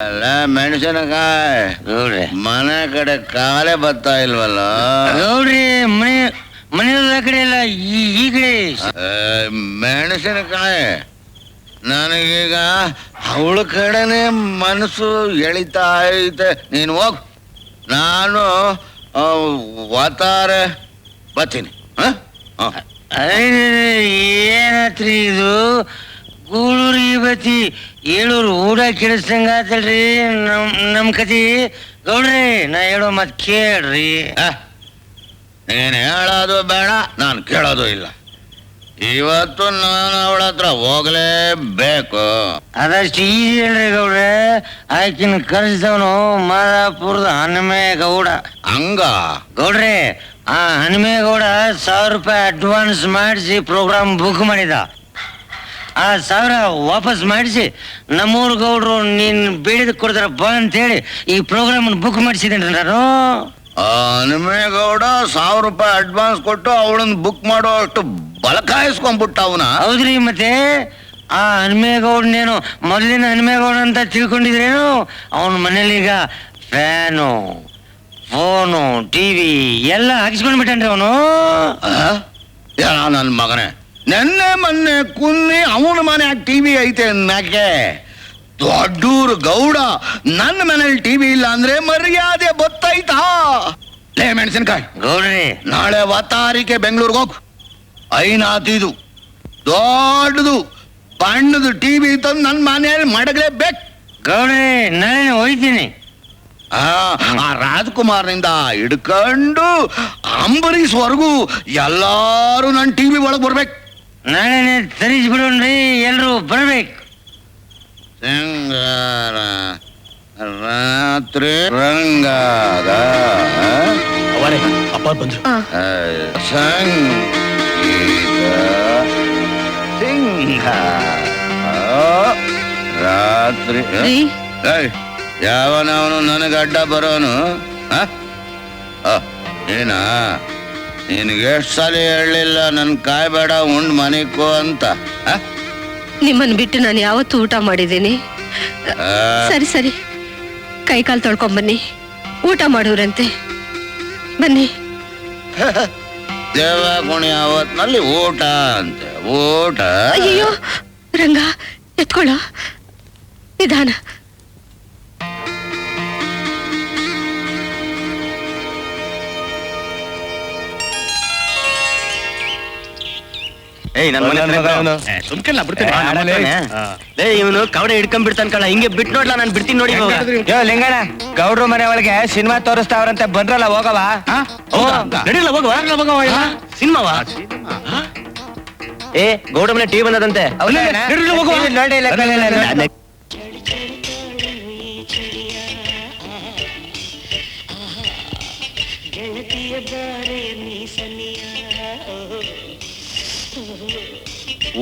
ಅಲ್ಲ ಮೆಣಸಿನಕಾಯಿ ನೋಡ್ರಿ ಮನೆ ಕಡೆ ಕಾಲೇ ಬರ್ತಾ ಇಲ್ವಲ್ಲ ನೋಡ್ರಿ ಮನೆಯಲ್ಲ ಕಡೆ ಇಲ್ಲ ಈ ಕಡೆ ಮೆಣಸಿನಕಾಯಿ ನನಗೀಗ ಅವಳ ಕಡೆನೆ ಮನಸ್ಸು ಎಳಿತಾ ಐತೆ. ನೀನು ಹೋಗ್, ನಾನು ವಾತಾರೆ ಬರ್ತೀನಿ. ಏನತ್ರಿ ಇದು ಗೂಳೂರಿಗೆ ಬತ್ತಿ ಏಳೂರು ಊಟ ಕೆಡಿಸ್ದಂಗ ಆತಲ್ರಿ ನಮ್ ಕತಿ. ಗೌಡ್ರಿ ನಾ ಹೇಳೋ ಮತ್ ಕೇಳ್ರಿ. ನೀನು ಹೇಳೋದು ಬೇಡ, ನಾನು ಕೇಳೋದು ಇಲ್ಲ. ಇವತ್ತು ನಾನು ಅವಳ ಹತ್ರ ಹೋಗ್ಲೇಬೇಕು. ಅದಷ್ಟು ಈಜಿ ಹೇಳ್ರಿ ಗೌಡ್ರೆ. ಆಕಿನ ಕರೆಸಿದವನು ಮಾದಾಪುರದ ಹನುಮೇಗೌಡ. ಹಂಗ ಗೌಡ್ರೆ, ಆ ಹನುಮೇಗೌಡ 1000 ರೂಪಾಯಿ ಅಡ್ವಾನ್ಸ್ ಮಾಡಿಸಿ ಪ್ರೋಗ್ರಾಮ್ ಬುಕ್ ಮಾಡಿದ. ಆ 1000 ವಾಪಸ್ ಮಾಡಿಸಿ ನಮ್ಮೂರು ಗೌಡ್ರು ನೀನ್ ಬೇಡಿದ ಕೊಡ್ತಾರ ಬಾ ಅಂತೇಳಿ ಈ ಪ್ರೋಗ್ರಾಮ್ ಬುಕ್ ಮಾಡಿಸಿದೇನ್ರಿ ನಾನು. ಹನುಮೇಗೌಡ 1000 ರೂಪಾಯಿ ಅಡ್ವಾನ್ಸ್ ಕೊಟ್ಟು ಅವಳನ್ನ ಬುಕ್ ಮಾಡೋ ಅಷ್ಟು ಬಲಕಾಯಿಸ್ಕೊಂಡ್ಬಿಟ್ಟ ಅವನ. ಹೌದ್ರಿ, ಮತ್ತೆ ಆ ಹನುಮೇಗೌಡನೇನು ಮೊದಲಿನ ಹನುಮೇಗೌಡ ಅಂತ ತಿಳ್ಕೊಂಡಿದ್ರೇನು? ಅವನ ಮನೇಲೀಗ ಫ್ಯಾನು, ಫೋನು, ಟಿವಿ ಎಲ್ಲ ಹಾಕಿಸ್ಕೊಂಡ್ ಬಿಟ್ಟನ್ರಿ ಅವನು. ನನ್ನ ಮಗನೇ, ನೆನ್ನೆ ಮೊನ್ನೆ ಕುನ್ನಿ ಅವನ ಮನೆ ಟಿವಿ ಐತೆ ಅಂದ್ಮ್ಯಾಕೆ ದೊಡ್ಡೂರು ಗೌಡ ನನ್ನ ಮನೇಲಿ ಟಿವಿ ಇಲ್ಲ ಅಂದ್ರೆ ಮರ್ಯಾದೆ ಗೊತ್ತಾಯ್ತಾ? ಲೇ ಮೆಣಸಿನಕಾಯಿ ಗೌಡ್ರಿ, ನಾಳೆ ವಾತಾರಿಕೆ ಬೆಂಗಳೂರಿಗೆ ಹೋಗು. ಐನಾತಿದು ದೊಡ್ಡದು ಬಣ್ಣದು ಟಿವಿ ತಂದು ನನ್ನ ಮನೆಯಲ್ಲಿ ಮಡಗಲೇಬೇಕು. ಗೌಡ್ರಿ, ನಾಳೆ ಹೋಯ್ತೀನಿ. ಆ ರಾಜ್ಕುಮಾರ್ನಿಂದ ಹಿಡ್ಕೊಂಡು ಅಂಬರೀಷ್ವರೆಗೂ ಎಲ್ಲಾರು ನನ್ನ ಟಿವಿ ಒಳಗೆ ಬರ್ಬೇಕು. ನಾಳೆನೆ ತರಿಸ್ಬಿಡೋಣ್ರಿ, ಎಲ್ರು ಬರ್ಬೇಕು. ಸಿಂಗಾರ ರಾತ್ರಿ ರಂಗಾದ ಅಪ್ಪ ಬಂದ್ರು. ಸಂಗೀತ ಸಿಂಗಾರ ರಾತ್ರಿ. ಯಾವನವನು ನನಗೆ ಅಡ್ಡ ಬರೋನು? ಏನ ನಿನಗೆ ಎಷ್ಟು ಸಲ ಹೇಳಲಿಲ್ಲ ನನ್ ಕಾಯ್ಬೇಡ ಉಂಡ್ ಮನಿಕೋ ಅಂತ? ನಿಮ್ಮನ್ನು ಬಿಟ್ಟು ನಾನು ಯಾವತ್ತೂ ಊಟ ಮಾಡಿದ್ದೀನಿ. ಸರಿ ಸರಿ, ಕೈ ಕಾಲು ತೊಳ್ಕೊಂಬನ್ನಿ, ಊಟ ಮಾಡೋರಂತೆ. ಬನ್ನಿ. ದೇವಗುಣಿ ಅವತ್ನಲ್ಲಿ ಊಟ ಅಂತೆ. ಊಟ? ಅಯ್ಯೋ ರಂಗ, ಎತ್ಕೊಳ್ಳ, ನಿಧಾನ. ಇವನು ಕವಡೆ ಹಿಡ್ಕೊಂಡ್ ಬಿಡ್ತಾನ ಕಣ. ಹಿಂಗೆ ಬಿಟ್ಟು ನೋಡ್ಲಾ, ನಾನು ಬಿಡ್ತೀನಿ ನೋಡಿ. ಲಿಂಗಣ್ಣ, ಗೌಡ್ರು ಮನೆ ಒಳಗೆ ಸಿನಿಮಾ ತೋರಿಸ್ತಾವ್ರಂತೆ, ಬಂದ್ರಲ್ಲ ಹೋಗವಾ? ಸಿನಿಮಾವಾ? ಏ ಗೌಡ ಮನೆ ಟಿವಿ ಬಂದದಂತೆ.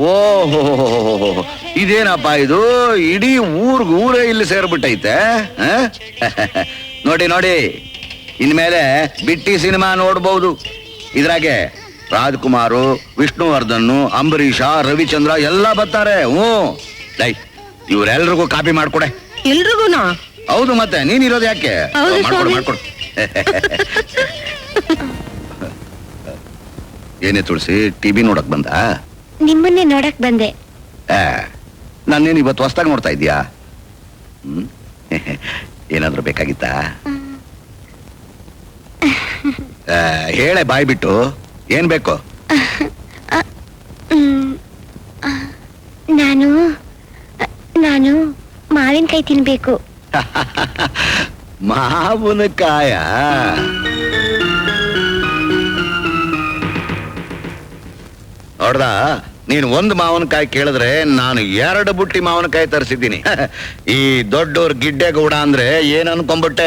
ಓಹೋ, ಇದೇನಪ್ಪ ಇದು? ಇಡೀ ಊರೇ ಇಲ್ಲಿ ಸೇರ್ಬಿಟ್ಟೈತೆ. ನೋಡಿ ನೋಡಿ, ಇನ್ಮೇಲೆ ಬಿಟ್ಟಿ ಸಿನಿಮಾ ನೋಡ್ಬಹುದು. ಇದ್ರಾಗೆ ರಾಜ್ಕುಮಾರು, ವಿಷ್ಣುವರ್ಧನ್, ಅಂಬರೀಷ, ರವಿಚಂದ್ರ ಎಲ್ಲ ಬರ್ತಾರೆ. ಲೈ, ಇವ್ರೆಲ್ರಿಗೂ ಕಾಪಿ ಮಾಡ್ಕೊಡೆ. ಎಲ್ರಿಗೂನಾ? ಹೌದು, ಮತ್ತೆ ನೀನಿರೋದು ಯಾಕೆ? ಮಾಡ್ಕೊಡು. ಏನೇ ತುಳಸಿ, ಟಿವಿ ನೋಡಕ್ ಬಂದ? ನಿಮ್ಮನ್ನೇ ನೋಡಕ್ ಬಂದೆ. ನಾನೇನು ಇವತ್ತು ಹೊಸ್ದಾಗಿ ನೋಡ್ತಾ ಇದ್ದೀಯಾ? ಏನಾದ್ರೂ ಬೇಕಾಗಿತ್ತಾ? ಹೇಳೆ ಬಾಯ್ ಬಿಟ್ಟು, ಏನ್ ಬೇಕು? ನಾನು ಮಾವಿನಕಾಯಿ ತಿನ್ಬೇಕು. ಮಾವಿನಕಾಯ? ನೋಡ್ದ, ನೀನು ಒಂದು ಮಾವಿನಕಾಯಿ ಕೇಳಿದ್ರೆ ನಾನು 2 ಬುಟ್ಟಿ ಮಾವಿನಕಾಯಿ ತರಿಸಿದ್ದೀನಿ. ಈ ದೊಡ್ಡೋರ್ ಗಿಡ್ಡೆಗೌಡ ಅಂದ್ರೆ ಏನ್ ಅನ್ಕೊಂಡ್ಬಿಟ್ಟೆ?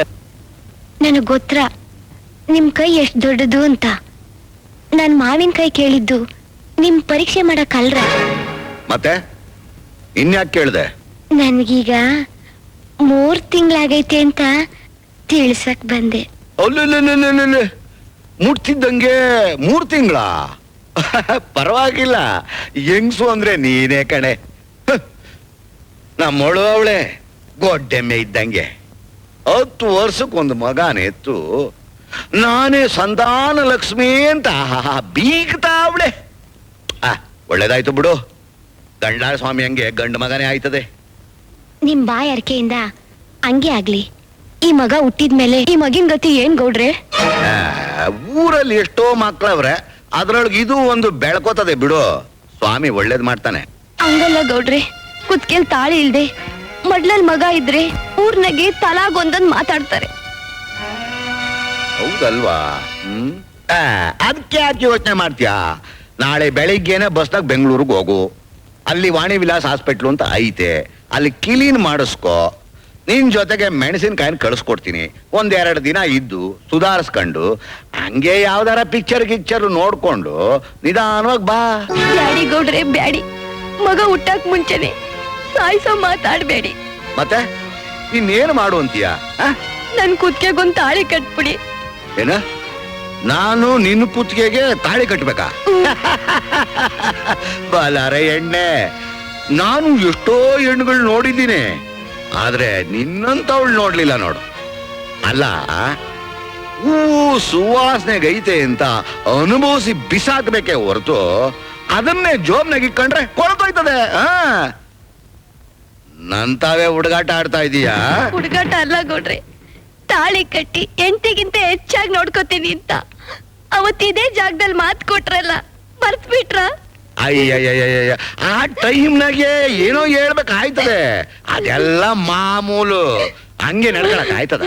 ನನಗ್ ಗೊತ್ತರ ನಿಮ್ ಕೈ ಎಷ್ಟ್ ದೊಡ್ಡದು ಅಂತ. ನಾನ್ ಮಾವಿನಕಾಯಿ ಕೇಳಿದ್ದು ನಿಮ್ ಪರೀಕ್ಷೆ ಮಾಡಕ್ಕಲ್ರ. ಮತ್ತೆ ಇನ್ಯಾಕೆ ಕೇಳ್ದೆ? ನನ್ಗೀಗ 3 ತಿಂಗಳಾಗೈತೆ ಅಂತ ತಿಳ್ಸಕ್ ಬಂದೆ. ಅಲ್ಲ, ಮುಟ್ತಿದ್ದಂಗೆ 3 ತಿಂಗಳ? ಪರವಾಗಿಲ್ಲ, ಹೆಂಗ್ಸು ಅಂದ್ರೆ ನೀನೇ ಕಣೆ. ನಮ್ಮಳು ಅವಳೆ ಗೊಡ್ಡೆಮ್ಮೆ ಇದ್ದಂಗೆ 10 ವರ್ಷಕ್ಕೊಂದು ಮಗನೆತ್ತು ನಾನೇ ಸಂತಾನ ಲಕ್ಷ್ಮಿ ಅಂತ ಬೀಗ್ತಾವಳೆ. ಒಳ್ಳೇದಾಯ್ತು ಬಿಡು, ಗಂಡಾಳ ಸ್ವಾಮಿ ಹಂಗೆ ಗಂಡು ಮಗನೇ ಆಯ್ತದೆ. ನಿಮ್ ಬಾಯ್ ಅರ್ಕೆಯಿಂದ ಹಂಗೆ ಆಗ್ಲಿ. ಈ ಮಗ ಹುಟ್ಟಿದ್ಮೇಲೆ ಈ ಮಗಿನ ಗತಿ ಏನ್ ಗೌಡ್ರೆ? ಊರಲ್ಲಿ ಎಷ್ಟೋ ಮಕ್ಳವ್ರೆ, ಅದ್ರೊಳಗೆ ಇದು ಒಂದು ಬೆಳ್ಕೋತದೆ ಬಿಡು. ಸ್ವಾಮಿ ಒಳ್ಳೇದ್ ಮಾಡ್ತಾನೆ. ಹಂಗಲ್ಲ ಗೌಡ್ರೆ, ಕುತ್ಕೆಲ್ ತಾಳಿ ಇಲ್ದೆ ಮಡ್ಲಲ್ ಮಗ ಇದ್ರೆ ಊರ್ನಾಗೆ ತಲಾಗೊಂದೊಂದ್ ಮಾತಾಡ್ತಾರೆ. ಹೌದಲ್ವಾ? ಅದಕ್ಕೆ ಯಾಕೆ ಯೋಚನೆ ಮಾಡ್ತೀಯಾ? ನಾಳೆ ಬೆಳಿಗ್ಗೆನೆ ಬಸ್ನಾಗ ಬೆಂಗಳೂರಿಗೆ ಹೋಗು. ಅಲ್ಲಿ ವಾಣಿ ವಿಲಾಸ್ ಹಾಸ್ಪಿಟ್ಲು ಅಂತ ಐತೆ, ಅಲ್ಲಿ ಕ್ಲೀನ್ ಮಾಡಿಸ್ಕೊ. ನಿನ್ ಜೊತೆಗೆ ಮೆಣಸಿನಕಾಯಿನ ಕಳಿಸ್ಕೊಡ್ತೀನಿ. 1-2 ದಿನ ಇದ್ದು ಸುಧಾರಿಸ್ಕೊಂಡು ಹಂಗೆ ಯಾವ್ದಾರ ಪಿಕ್ಚರ್ ನೋಡ್ಕೊಂಡು ನಿಧಾನವಾಗಿ ಬಾ. ಬ್ಯಾಡಿ ಗೌಡ್ರೆ ಬ್ಯಾಡಿ, ಮಗ ಹುಟ್ಟಕ್ ಮುಂಚೆನೆ ಸಾಯ್ಸೋ ಮಾತಾಡ್ಬೇಡಿ. ಮತ್ತೆ ಇನ್ನೇನು ಮಾಡು ಅಂತೀಯ? ನನ್ ಕುತ್ಕೆಗೊಂದ್ ತಾಳಿ ಕಟ್ಬಿಡಿ. ಏನ? ನಾನು ನಿನ್ನ ಕುತ್ತಿಗೆಗೆ ತಾಳಿ ಕಟ್ಬೇಕಾ? ಬಾಲಾರೆ ಎಣ್ಣೆ, ನಾನು ಎಷ್ಟೋ ಹೆಣ್ಣುಗಳು ನೋಡಿದ್ದೀನಿ, ಆದ್ರೆ ನಿನ್ನಂತವಳು ನೋಡ್ಲಿಲ್ಲ ನೋಡು. ಅಲ್ಲ, ಹೂ ಸುವಾಸನೆಗೈತೆ ಅಂತ ಅನುಭವಿಸಿ ಬಿಸಾಕ್ಬೇಕೆ ಹೊರತು ಅದನ್ನೇ ಜೋಬ್ನಾಗ ಇಟ್ಕೊಂಡ್ರೆ ಕೊಳ್ತೋಯ್ತದೆ. ನಂತಾವೇ ಹುಡುಗಾಟ ಆಡ್ತಾ ಇದೀಯಾ? ಹುಡುಗಾಟ ಅಲ್ಲ ಗೌಡ್ರೆ, ತಾಳಿ ಕಟ್ಟಿ ಹೆಂಡತಿಗಿಂತ ಹೆಚ್ಚಾಗಿ ನೋಡ್ಕೋತೀನಿ ಅಂತ ಅವತ್ತಿದೇ ಜಾಗದಲ್ಲಿ ಮಾತು ಕೊಟ್ರಲ್ಲ, ಮರ್ತ್ ಬಿಟ್ರ? ಅಯ್ಯಯ್ಯಯ್ಯ, ಆ ಟೈಮ್ನಾಗೆ ಏನೋ ಹೇಳ್ಬೇಕಾಯ್ತದೆ. ಅದೆಲ್ಲ ಮಾಮೂಲು, ಹಂಗೆ ನಡ್ಕೊಳಕ್ ಆಯ್ತದ?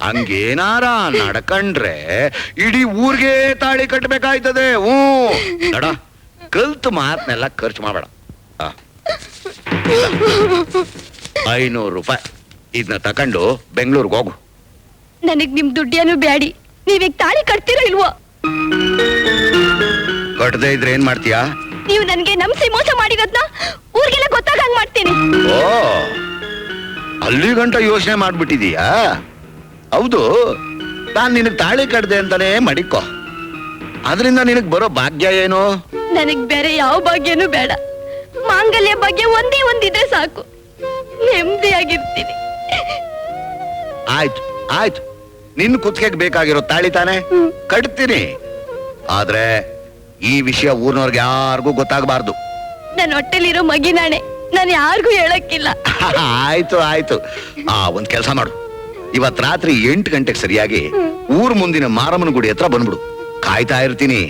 ಹಂಗೇನಾರ ನಡ್ಕಂಡ್ರೆ ಇಡೀ ಊರ್ಗೆ ತಾಳಿ ಕಟ್ಬೇಕಾಯ್ತದೆ. ನಡ, ಕಲ್ತು ಮಾತನ್ನೆಲ್ಲ ಖರ್ಚು ಮಾಡಬೇಡ. 500 ರೂಪಾಯಿ ಇದನ್ನ ತಕೊಂಡು ಬೆಂಗಳೂರಿಗೆ ಹೋಗು. ನನಗ್ ನಿಮ್ ದುಡ್ಡೇನು ಬ್ಯಾಡಿ, ನೀವೀಗ ತಾಳಿ ಕಟ್ತೀರೋ ಇಲ್ವೋ? ಕಟ್ಟದೆ ಇದ್ರೆ ಏನ್ ಮಾಡ್ತೀಯಾ? ನೀವು ನನ್ಗೆ ನಂಬಿಸಿ ಮೋಸ ಮಾಡಿರೋದ್ನ ಊರಿಗೆಲ್ಲ ಗೊತ್ತಾಗಂಗ್ ಮಾಡ್ತೀನಿ. ಓ, ಅಲ್ಲಿ ಗಂಟ ಯೋಚನೆ ಮಾಡ್ಬಿಟ್ಟಿದೀಯಾ? ಹೌದು, ನಾನ್ ನಿನಗ್ ತಾಳಿ ಕಟ್ದೆ ಅಂತಾನೆ ಮಡಿಕೋ. ಅದರಿಂದ ನಿನಗ್ ಬರೋ ಭಾಗ್ಯ ಏನು? ನನಗ್ ಬೇರೆ ಯಾವ ಭಾಗ್ಯನೂ ಬೇಡ. ಮಾಂಗಲ್ಯ ಭಾಗ್ಯ ಒಂದಿದ್ರೆ ಸಾಕು, ನೆಮ್ಮದಿಯಾಗಿರ್ತೀನಿ. ಆಯ್ತು ಆಯ್ತು, ನಿನ್ ಕುತ್ತಿಗೆಗೆ ಬೇಕಾಗಿರೋ ತಾಳಿ ತಾನೆ ಕಟ್ತೀನಿ. ಆದ್ರೆ ಈ ವಿಷಯ ಊರ್ನವ್ರಿಗೆ ಯಾರಿಗೂ ಗೊತ್ತಾಗಬಾರ್ದು. ನನ್ನ ಹೊಟ್ಟೆಲಿರೋ ಮಗಿನಾಣೆ, ನಾನು ಯಾರಿಗೂ ಹೇಳಕ್ಕಿಲ್ಲ. ಆಯ್ತು ಆಯ್ತು. ಒಂದ್ ಕೆಲ್ಸ ಮಾಡು, ಇವತ್ ರಾತ್ರಿ 8 ಗಂಟೆಗೆ ಸರಿಯಾಗಿ ಊರ್ ಮುಂದಿನ ಮಾರಮ್ಮನ ಗುಡಿ ಹತ್ರ ಬಂದ್ಬಿಡು. ಕಾಯ್ತಾ ಇರ್ತೀನಿ.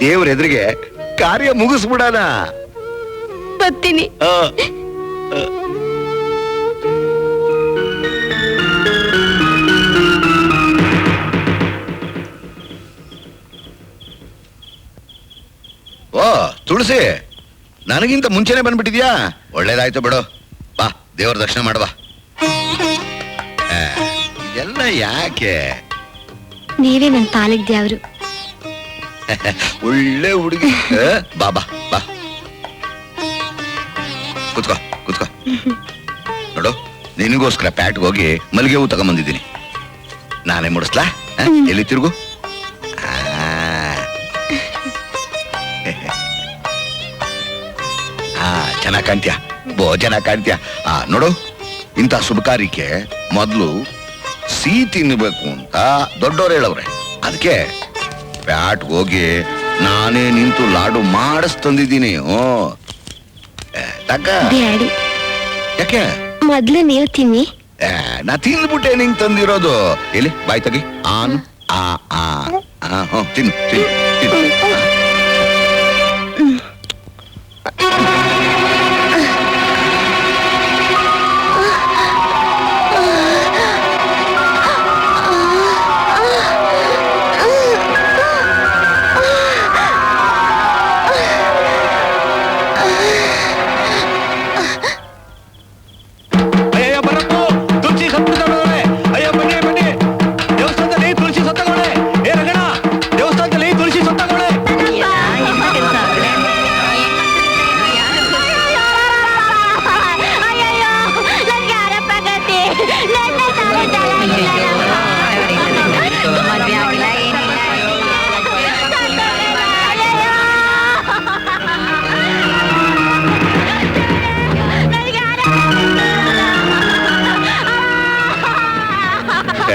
ದೇವ್ರ ಎದುರಿಗೆ ಕಾರ್ಯ ಮುಗಿಸ್ಬಿಡಣ. ಬರ್ತೀನಿ. ಓ ತುಳಸಿ, ನನಗಿಂತ ಮುಂಚೆನೆ ಬಂದ್ಬಿಟ್ಟಿದ್ಯಾ? ಒಳ್ಳೇದಾಯ್ತು ಬಿಡು. ಬಾ, ದೇವ್ರ ದರ್ಶನ ಮಾಡುವ. ಇದೆಲ್ಲ ಯಾಕೆ? ನೀವೇ ನನ್ ಪಾಲಿಗೆ ದೇವ್ರು. ಒಳ್ಳೆ ಹುಡುಗಿ. ಬಾ ಬಾ ಬಾ, ಕುತ್ಕೋ ಕುತ್ಕೋ. ನೋಡು, ನಿನಗೋಸ್ಕರ ಪ್ಯಾಟ್ಗೆ ಹೋಗಿ ಮಲ್ಲಿಗೆ ಹೂ ತಗೊಂಬಂದಿದ್ದೀನಿ. ನಾನೇ ಮುಡಿಸ್ಲಾ? ಎಲ್ಲಿ ತಿರುಗು. ಚೆನ್ನಾಗ್ ಕಾಣ್ತೀಯ, ಚೆನ್ನಾಗ್ ಕಾಣ್ತೀಯ. ನೋಡು, ಇಂಥ ಶುಭ ಕಾರ್ಯಕ್ಕೆ ಮೊದ್ಲು ಸಿಹಿ ತಿನ್ನಬೇಕು ಅಂತ ದೊಡ್ಡವ್ರು ಹೇಳವ್ರೆ. ಅದಕ್ಕೆ ಪ್ಯಾಟ್ಗೆ ಹೋಗಿ ನಾನೇ ನಿಂತು ಲಾಡು ಮಾಡಿಸ್ತಂದಿದ್ದೀನಿ. ಬ್ಯಾಡಿ, ಯಾಕೆ? ಮೊದ್ಲು ನೀವು ತಿನ್ನಿ. ನಾ ತಿಂದ್ಬಿಟ್ಟೆ ನಿಂಗೆ ತಂದಿರೋದು. ಎಲ್ಲಿ ಬಾಯ್ ತಗಿ. ತಿನ್ನು ತಿನ್ನು ತಿನ್ನು.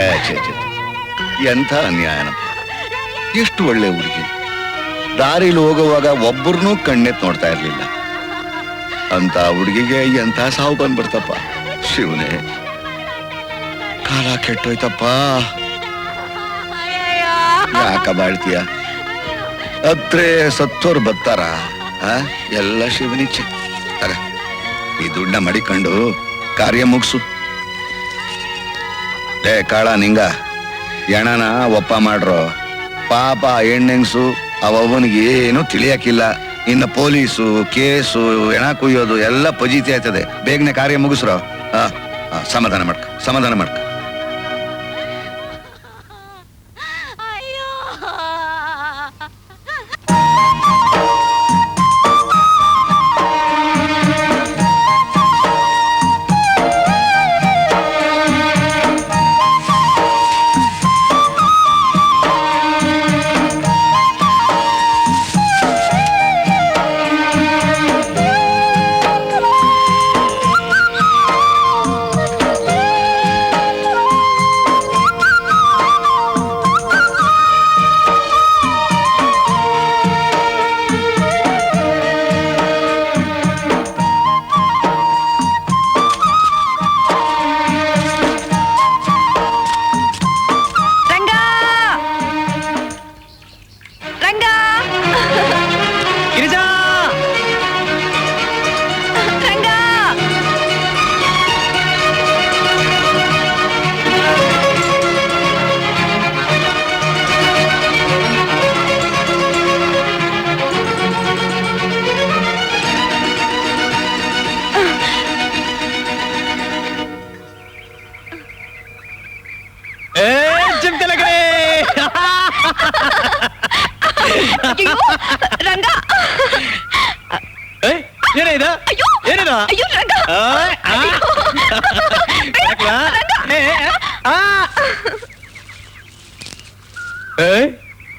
ಛೇ ಛೇ ಛೇ ಎಂಥ ಅನ್ಯಾಯನಪ್ಪ. ಎಷ್ಟು ಒಳ್ಳೆ ಹುಡುಗಿ, ದಾರಿಲಿ ಹೋಗುವಾಗ ಒಬ್ಬರನ್ನೂ ಕಣ್ಣೆತ್ ನೋಡ್ತಾ ಇರ್ಲಿಲ್ಲ. ಅಂತ ಹುಡುಗಿಗೆ ಎಂಥ ಸಾವು ಬಂದ್ಬಿಡ್ತಪ್ಪ. ಶಿವನೇ, ಕಾಲ ಕೆಟ್ಟೋಯ್ತಪ್ಪ. ಯಾಕ ಬಾಳ್ತೀಯ? ಅತ್ರೆ ಸತ್ತೋರ್ ಬತ್ತಾರ, ಎಲ್ಲ ಶಿವನಿಚ್ಛೆ. ತಗ, ಈ ದುಡ್ಡ ಮಡಿಕೊಂಡು ಕಾರ್ಯ ಮುಗಿಸು. ಲೇ ಕಾಳ, ನಿಂಗ ಎಣನ ಒಪ್ಪ ಮಾಡ್ರೋ. ಪಾಪ ಹೆಣ್ಣೆಂಗ್ಸು ಅವನಿಗೆ ಏನು ತಿಳಿಯಾಕಿಲ್ಲ. ಇನ್ನು ಪೊಲೀಸು ಕೇಸು ಹೆಣ ಕುಯ್ಯೋದು ಎಲ್ಲ ಪಜೀತಿ ಆಯ್ತದೆ. ಬೇಗನೆ ಕಾರ್ಯ ಮುಗಿಸ್ರೋ. ಸಮಾಧಾನ ಮಾಡ್ಕ.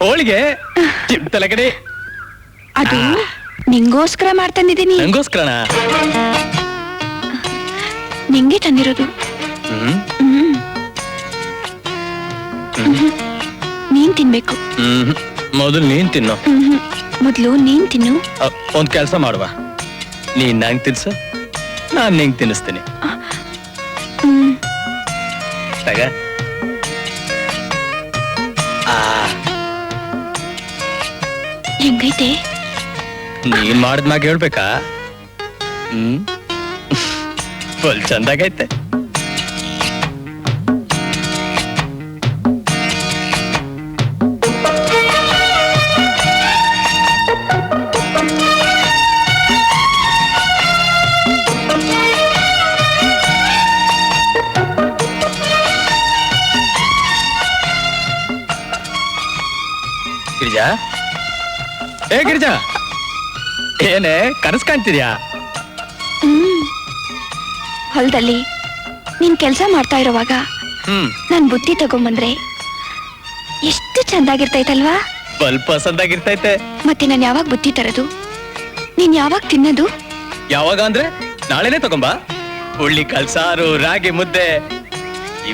ಹೋಳಿಗೆ ಚಿಂತಲಗಡೆ ಅದು ನಿಂಗೋಸ್ಕರ ಮಾಡ್ತಂದಿದ್ದೀನಿ. ನಂಗೋಸ್ಕರಣ? ನಿಂಗೆ ತಂದಿರೋದು. ನೀನ್ ತಿನ್ಬೇಕು. ಮೊದಲು ನೀನ್ ತಿನ್ನು. ಮೊದ್ಲು ನೀನ್ ತಿನ್ನು. ಒಂದ್ ಕೆಲ್ಸ ಮಾಡುವ, ನೀನ್ ನಂಗ್ ತಿನ್ಸು, ನಾನ್ ನಿಂಗ್ ತಿನ್ನಿಸ್ತೀನಿ. ತಗ. ಹೆಂಗೈತೆ? ನೀನ್ ಮಾಡಿದ್ಮಾಗ ಹೇಳ್ಬೇಕಾ? ಫುಲ್ ಚಂದಾಗೈತೆ. ಗಿರಿಜಾ, ಗಿರಿಜಾ, ಏನೇ ಕನಸು ಕಾಣ್ತಿದ್ಯಾ? ಹೊಲದಲ್ಲಿ ನೀನ್ ಕೆಲ್ಸ ಮಾಡ್ತಾ ಇರೋವಾಗ ನಾನ್ ಬುತ್ತಿ ತಗೊಂಬಂದ್ರೆ ಎಷ್ಟು ಚಂದಾಗಿರ್ತೈತಲ್ವಾ? ಸ್ವಲ್ಪ ಸಂದಾಗಿರ್ತೈತೆ. ಮತ್ತೆ ನಾನ್ ಯಾವಾಗ ಬುತ್ತಿ ತರದು? ನೀನ್ ಯಾವಾಗ ತಿನ್ನೋದು? ಯಾವಾಗ ಅಂದ್ರೆ ನಾಳೆನೆ ತಗೊಂಬಾ. ಹುಳ್ಳಿ ಕಲ್ಸಾರು, ರಾಗಿ ಮುದ್ದೆ,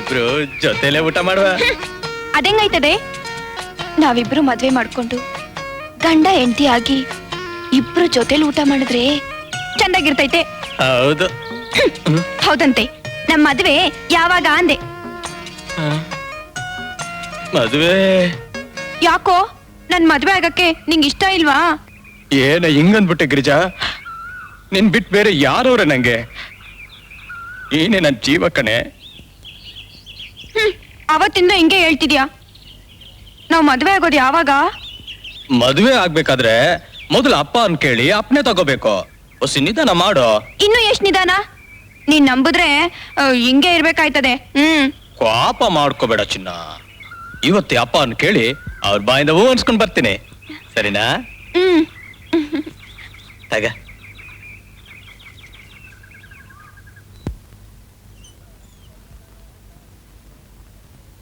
ಇಬ್ರು ಜೊತೆಲೆ ಊಟ ಮಾಡುವ. ಅದೆಂಗೈತದೆ? ನಾವಿಬ್ರು ಮದ್ವೆ ಮಾಡ್ಕೊಂಡು ಗಂಡ ಹೆಂಡತಿ ಆಗಿ ಇಬ್ರು ಜೊತೆಲಿ ಊಟ ಮಾಡಿದ್ರೆ ಚಂದಾಗಿರ್ತೈತೆ. ಹೌದು. ಹೌದಂತೆ. ನಮ್ ಮದ್ವೆ ಯಾವಾಗ ಅಂದೆ? ಮದ್ವೆ ಯಾಕೋ ನನ್ ಮದ್ವೆ ಆಗಕ್ಕೆ ನಿಂಗ್ ಇಷ್ಟ ಇಲ್ವಾ? ಏನ ಹಿಂಗಂದ್ಬಿಟ್ಟೆ ಗಿರಿಜಾ? ನಿನ್ ಬಿಟ್ ಬೇರೆ ಯಾರವ್ರೆ ನಂಗೆ? ಏನೇ ನನ್ ಜೀವ ಕಣೆ. ಅವತ್ತಿಂದ ಹಿಂಗೆ ಹೇಳ್ತಿದ್ಯಾ? ನಾವ್ ಮದ್ವೆ ಆಗೋದು ಯಾವಾಗ? ಮದ್ವೆ ಆಗ್ಬೇಕಾದ್ರೆ ಮೊದಲು ಅಪ್ಪ ಅನ್ ಕೇಳಿ ಅಪ್ಪನೇ ತಗೋಬೇಕು. ಹೊಸಿ ನಿಧಾನ ಮಾಡೋ. ಇನ್ನು ಎಷ್ಟ್ ನಿಧಾನ? ನೀನ್ ನಂಬುದ್ರೆ ಹಿಂಗೆ ಇರ್ಬೇಕಾಯ್ತದೆ. ಕೋಪ ಮಾಡ್ಕೋಬೇಡ ಚಿನ್ನ. ಇವತ್ತೇ ಅಪ್ಪ ಅನ್ ಕೇಳಿ ಅವ್ರ ಬಾಯಿಂದ ಹೂ ಅನ್ಸ್ಕೊಂಡ್ ಬರ್ತೀನಿ, ಸರಿನಾ? ತಗ.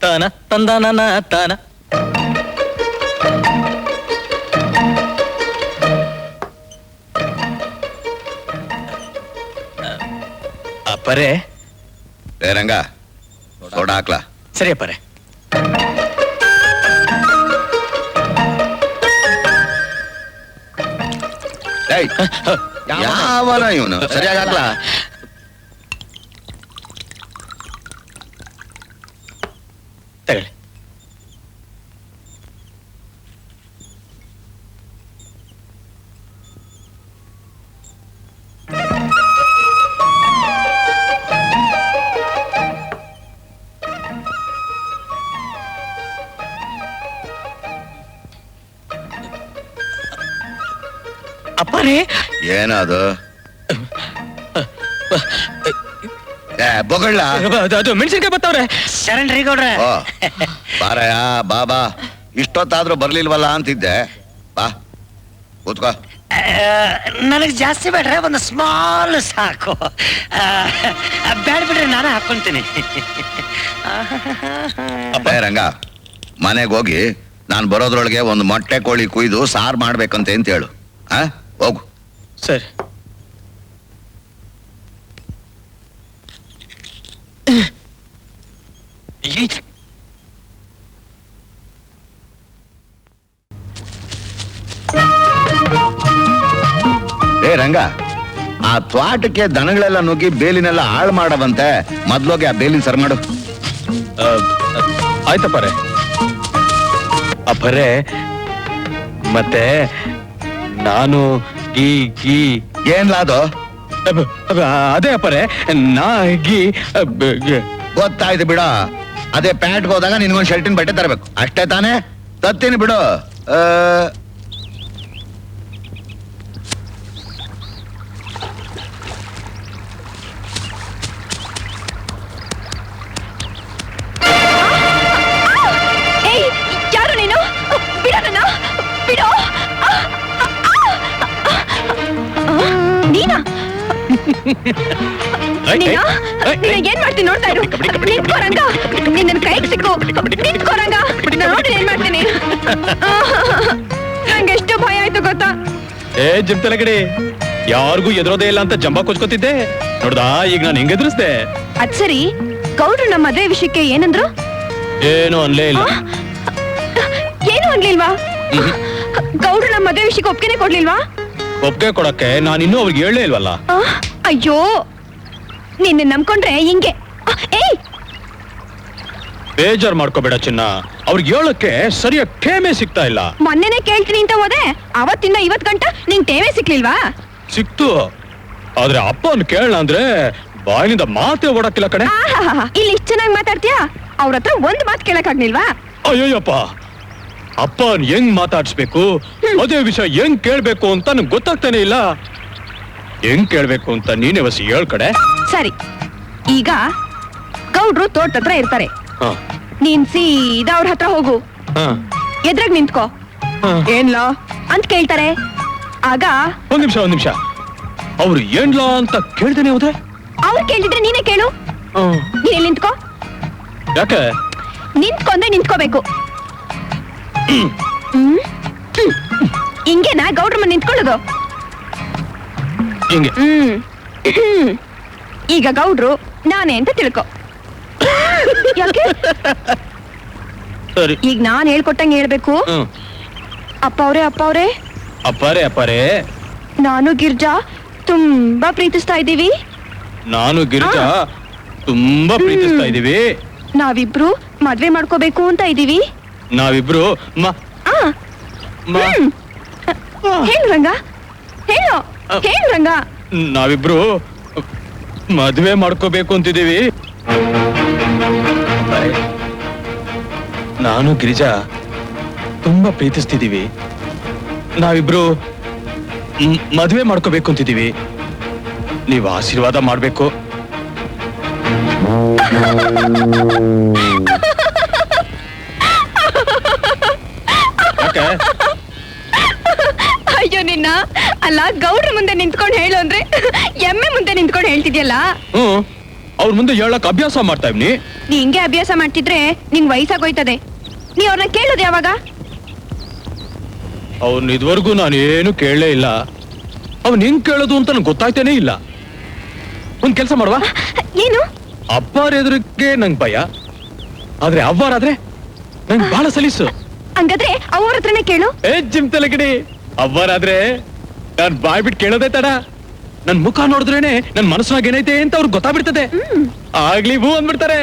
ತಾನ ತಂದಾನ ತಾನ. ಅಪ್ಪರೇ, ರಂಗ, ಸೋಡಾ ಹಾಕ್ಲಾ? ಸರಿ ಅಪ್ಪರೇ. ಯಾವನ ಇವನು ಸರಿಯಾಗಲ್ಲ. ತಗೊಳ್ಳಿ. ಅಪ್ಪರೇ, ಏನದು? ಬೊಗಳ ಅದು ಮೆಣಸಿನ್ಕಾಯಿ ಬತ್ತವ್ರೆ. ಶರಣ್ರಿ ಗೌಡ್ರೆ. ಓ ಬಾರಯ್ಯ, ಬಾ. ಇಷ್ಟೊತ್ತಾದ್ರೂ ಬರ್ಲಿಲ್ವಲ್ಲ ಅಂತಿದ್ದೆ. ಬಾ ಕೂತ್ಕೋ. ನನಗೆ ಜಾಸ್ತಿ ಬೇಡ್ರೆ, ಒಂದು ಸ್ಮಾಲ್ ಸಾಕು. ಬೇಡ ಬಿಡ್ರಿ, ನಾನು ಹಾಕೊಂತೀನಿ. ಅಪ್ಪ ರಂಗ, ಮನೆಗೆ ಹೋಗಿ ನಾನು ಬರೋದ್ರೊಳಗೆ ಒಂದು ಮೊಟ್ಟೆ ಕೋಳಿ ಕುಯ್ದು ಸಾರು ಮಾಡ್ಬೇಕಂತ ಅಂತ ಹೇಳು. ಹೋಗು. ಸರಿ. ರಂಗ, ಆ ತ್ವಾಟಕ್ಕೆ ದನಗಳೆಲ್ಲ ನುಗ್ಗಿ ಬೇಲಿನೆಲ್ಲ ಹಾಳು ಮಾಡವಂತೆ. ಮೊದ್ಲೋಗಿ ಆ ಬೇಲಿನ ಸರ್ ಮಾಡು. ಆಯ್ತಪ್ಪರೇ. ಅಪ್ಪರೇ, ಮತ್ತೆ ನಾನು ಏನ್ಲಾದು? ಅದೇ ಅಪ್ಪರೇ, ಗೊತ್ತಾಯ್ತು ಬಿಡ. ಅದೇ ಪ್ಯಾಂಟ್ಗೆ ಹೋದಾಗ ನಿನ್ಗೊಂದು ಶರ್ಟಿನ ಬಟ್ಟೆ ತರಬೇಕು ಅಷ್ಟೇ ತಾನೇ? ತತ್ತೀನಿ ಬಿಡು. ಯಾರು ನೀನು? ಬಿಡೋ. ನೀನಾ? ಏನ್ ಮಾಡ್ತೀನಿ ನೋಡ್ತಾ ಇರು. ನಿಂತ್ಕೋರಂಗ, ನಿನ್ನ ಕೈಗೆ ಸಿಕ್ಕು. ನಿಂತ್ಕೋರಂಗ, ನೋಡಿ ಏನ್ ಮಾಡ್ತೀನಿ. ನಂಗೆ ಎಷ್ಟು ಭಯ ಆಯ್ತು ಗೊತ್ತಾ? ಜಿಮ್ತಲಗಡಿ, ಯಾರಿಗೂ ಎದುರೋದೇ ಇಲ್ಲ ಅಂತ ಜಂಬ ಕೊಚ್ಕೋತಿದ್ದೆ ನೋಡ್ದಾ. ಈಗ ನಾನು ಹೆಂಗ್ ಎದುರಿಸ್ದೆ? ಅದ್ ಸರಿ, ಗೌಡ್ರು ನಮ್ಮ ಮದುವೆ ವಿಷಯಕ್ಕೆ ಏನಂದ್ರು? ಏನು ಅನ್ಲೇ ಇಲ್ಲ. ಏನು ಅನ್ಲಿಲ್ವಾ? ಗೌಡ್ರು ನಮ್ಮ ಮದುವೆ ವಿಷಯಕ್ಕೆ ಒಪ್ಪಿಗೆ ಕೊಡ್ಲಿಲ್ವಾ? ಒಪ್ಪಿಗೆ ಕೊಡಕ್ಕೆ ನಾನು ಇನ್ನೂ ಅವ್ರಿಗೆ ಹೇಳಲೇ ಇಲ್ವಲ್ಲ. ಅಯ್ಯೋ, ನಿನ್ನೆ ನಂಬ್ಕೊಂಡ್ರೆ ಹಿಂಗೆ. ಬೇಜಾರ್ ಮಾಡ್ಕೋಬೇಡ ಚಿನ್ನ, ಅವ್ರಿಗೆ ಹೇಳಕ್ಕೆ ಸರಿಯಾಗಿ ಟೇಮೇ ಸಿಗ್ತಾ ಇಲ್ಲ. ಮೊನ್ನೆನೆ ಕೇಳ್ತೀನಿ ಅಂತ ಹೋದೆ, ಅವತ್ತಿಂದ ಇವತ್ ಗಂಟ ನಿಂಗ್ ಟೇಮೇ ಸಿಕ್ಲಿಲ್ವಾ? ಸಿಕ್ತು, ಆದ್ರೆ ಅಪ್ಪನ್ ಕೇಳಲ್ಲ ಅಂದ್ರೆ ಬಾಯಿನಿಂದ ಮಾತೇ ಓಡಕ್ಕಿಲ್ಲ ಕಣೆ. ಇಲ್ಲಿ ಇಷ್ಟ ಚೆನ್ನಾಗಿ ಮಾತಾಡ್ತೀಯಾ, ಅವ್ರ ಹತ್ರ ಒಂದ್ ಮಾತು ಕೇಳಕ್ ಆಗ್ಲಿಲ್ವಾ? ಅಯ್ಯೋಯ್ಯಪ್ಪ, ಅಪ್ಪನ್ ಹೆಂಗ್ ಮಾತಾಡ್ಸ್ಬೇಕು, ಅದೇ ವಿಷಯ ಹೆಂಗ್ ಕೇಳ್ಬೇಕು ಅಂತ ನಂಗೆ ಗೊತ್ತಾಗ್ತಾನೆ ಇಲ್ಲ. ಹೆಂಗ್ ಕೇಳ್ಬೇಕು ಅಂತ ನೀನೇ ವಸಿ ಹೇಳ್ ಕಡೆ. ಸರಿ, ಈಗ ಗೌಡ್ರು ತೋಟ ಹತ್ರ ಇರ್ತಾರೆ. ನೀನ್ ಸೀದಾ ಅವ್ರ ಹತ್ರ ಹೋಗು. ಎದ್ರಾಗ ನಿಂತ್ಕೋ. ಏನ್ಲಾ ಅಂತ ಕೇಳ್ತಾರೆ. ಆಗ ಒಂದ್ ನಿಮಿಷ, ಅವ್ರು ಏನ್ಲಾ ಅಂತ ಕೇಳ್ತೇನೆ ಹೋದ್ರೆ? ಅವ್ರು ಕೇಳಿದ್ರೆ ನೀನೇ ಕೇಳು. ನೀನ್ ನಿಂತ್ಕೋ. ಯಾಕೆ? ನಿಂತ್ಕೊಂಡ್ರೆ ನಿಂತ್ಕೋಬೇಕು. ಹಿಂಗೇನಾ ಗೌಡ್ರ ಮನೆ ನಿಂತ್ಕೊಳ್ಳೋದು? ಹಿಂಗೆ. ಈಗ ಗೌಡ್ರು ನಾನೇ ಅಂತ ತಿಳ್ಕೊ. ಯಾಕೆ? ಸರಿ, ಈಗ ನಾನ್ ಹೇಳ್ಕೊಟ್ಟಂಗೆ ಹೇಳ್ಬೇಕು. ಅಪ್ಪವ್ರೆ ಅಪ್ಪಾರೇ, ನಾನು ಗಿರ್ಜಾ ತುಂಬಾ ಪ್ರೀತಿಸ್ತಾ ಇದ್ದೀವಿ. ನಾನು ಗಿರಿಜಾ ತುಂಬಾ ಪ್ರೀತಿಸ್ತಾ ಇದೀವಿ. ನಾವಿಬ್ರು ಮದ್ವೆ ಮಾಡ್ಕೋಬೇಕು ಅಂತ ಇದೀವಿ. ನಾವಿಬ್ರು ಹೇಳು ರಂಗ, ಹೇಳು ರಂಗ. ನಾವಿಬ್ರು ಮದ್ವೆ ಮಾಡ್ಕೋಬೇಕು ಅಂತಿದೀವಿ. ನಾನು ಗಿರಿಜಾ ತುಂಬಾ ಪ್ರೀತಿಸ್ತಿದೀವಿ. ನಾವಿಬ್ರು ಮದ್ವೆ ಮಾಡ್ಕೋಬೇಕು ಅಂತಿದೀವಿ. ನೀವು ಆಶೀರ್ವಾದ ಮಾಡ್ಬೇಕು. ಅಯ್ಯೋ ನಿನ್ನ, ಅಲ್ಲ ಗೌಡ್ರ ಮುಂದೆ ನಿಂತ್ಕೊಂಡು ಹೇಳು ಅಂದ್ರೆ ಎಮ್ಮೆ ಮುಂದೆ ನಿಂತ್ಕೊಂಡು ಹೇಳ್ತಿದ್ಯಲ್ಲ. ಅವ್ರ ಮುಂದೆ ಹೇಳಕ್ ಅಭ್ಯಾಸ ಮಾಡ್ತಾ ಇವ್ನಿ. ನೀ ಹಿಂಗೆ ಅಭ್ಯಾಸ ಮಾಡ್ತಿದ್ರೆ ನಿಂಗ್ ವಯಸ್ಸಾಗೋಯ್ತದೆ. ನೀ ಅವ್ರನ್ನ ಕೇಳೋದು ಯಾವಾಗ? ಅವ್ನ ಇದುವರೆಗೂ ನಾನೇನು ಕೇಳಲೇ ಇಲ್ಲ. ಅವ್ನ್ ಹೆಂಗ್ ಕೇಳೋದು ಅಂತ ನಂಗೆ ಗೊತ್ತಾಯ್ತೇನೆ ಇಲ್ಲ. ಒಂದ್ ಕೆಲ್ಸ ಮಾಡುವ. ಏನು? ಅಪ್ಪಾರ ಎದುರಿಗೆ ನಂಗೆ ಭಯ, ಆದ್ರೆ ಅವ್ವಾರಾದ್ರೆ ನಂಗೆ ಬಹಳ ಸಲೀಸು. ಹಂಗಾದ್ರೆ ಅವ್ರ ಹತ್ರನೇ ಕೇಳು. ಜಿಮ್ ತಲೆಗಿಡಿ. ಅವ್ವಾರಾದ್ರೆ ನಾನ್ ಬಾಯ್ ಬಿಟ್ಟು ಕೇಳೋದೇ ತಡ. ನನ್ ಮುಖ ನೋಡಿದ್ರೇನೆ ನನ್ ಮನಸ್ಸಿನಾಗ ಏನೈತೆ ಅಂತ ಅವ್ರಿಗೆ ಗೊತ್ತಾಗ್ಬಿಡ್ತದೆ. ಆಗ್ಲಿ ಹೂ ಅಂದ್ಬಿಡ್ತಾರೆ.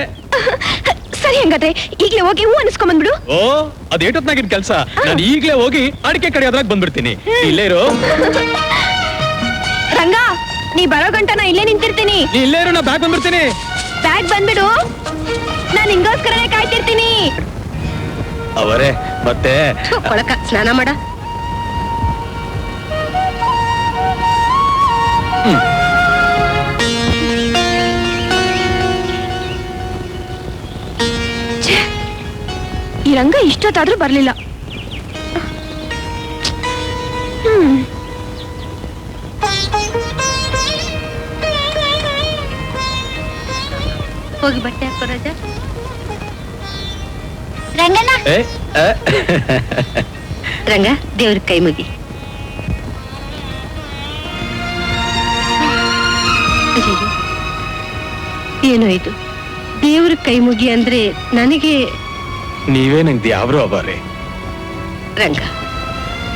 ಸರಿ, ಹಂಗಾದ್ರೆ ಈಗ್ಲೇ ಹೋಗಿ ಹೂ ಅನ್ಸ್ಕೊಂಡ್ ಬಂದ್ಬಿಡು. ಓ, ಅದೇಟೊತ್ನಾಗಿನ್ ಕೆಲ್ಸ. ನಾನು ಈಗ್ಲೇ ಹೋಗಿ ಅಡಿಕೆ ಕಡಿಯೋದ್ರಾಗ ಬಂದ್ಬಿಡ್ತೀನಿ. ಇಲ್ಲೇ ಇರು ರಂಗ, ನೀ ಬರೋ ಗಂಟ ನಾ ಇಲ್ಲೇ ನಿಂತಿರ್ತೀನಿ. ನೀ ಇಲ್ಲೇ ಇರು, ನಾ ಬ್ಯಾಗ್ ಬಂದ್ಬಿಡ್ತೀನಿ. ಬ್ಯಾಗ್ ಬಂದ್ಬಿಡು, ನಾನ್ ಹಿಂಗೋಸ್ಕರನೇ ಕಾಯ್ತಿರ್ತೀನಿ. ಅವರೇ ಮತ್ತೆ ಕೊಳಕ ಸ್ನಾನ ಮಾಡ. ಈ ರಂಗ ಇಷ್ಟೊತ್ತಾದ್ರೂ ಬರ್ಲಿಲ್ಲ. ಹೋಗಿ ಬಟ್ಟೆ ಹಾಕೋ ರಾಜ. ರಂಗನ ರಂಗ, ದೇವ್ರ ಕೈ ಮುಗಿ. ಏನೋ ಇದು, ದೇವ್ರ ಕೈ ಮುಗಿ ಅಂದ್ರೆ ನನಗೆ. ನೀವೇ ನಂಗೆ ಯಾವ್ರು ಅವರೇ? ರಂಗ,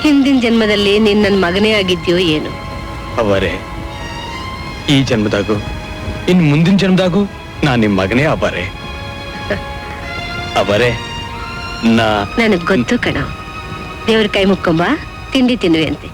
ಹಿಂದಿನ ಜನ್ಮದಲ್ಲಿ ನೀನ್ ನನ್ ಮಗನೇ ಆಗಿದ್ಯೋ ಏನು? ಅವರೇ, ಈ ಜನ್ಮದಾಗು ಇನ್ ಮುಂದಿನ ಜನ್ಮದಾಗು ನಾನ್ ನಿಮ್ ಮಗನೇ ಅವರೇ. ಅವರೇ, ನನಗ್ ಗೊತ್ತು ಕಣ. ದೇವ್ರ ಕೈ ಮುಕ್ಕೊಂಬ, ತಿಂಡಿ ತಿನ್ನುವೆ ಅಂತೆ.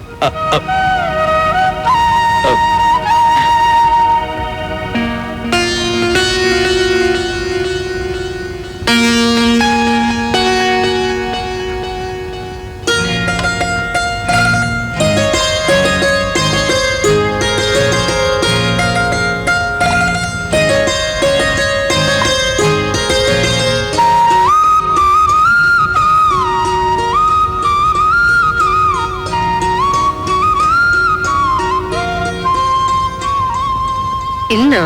ಇನ್ನು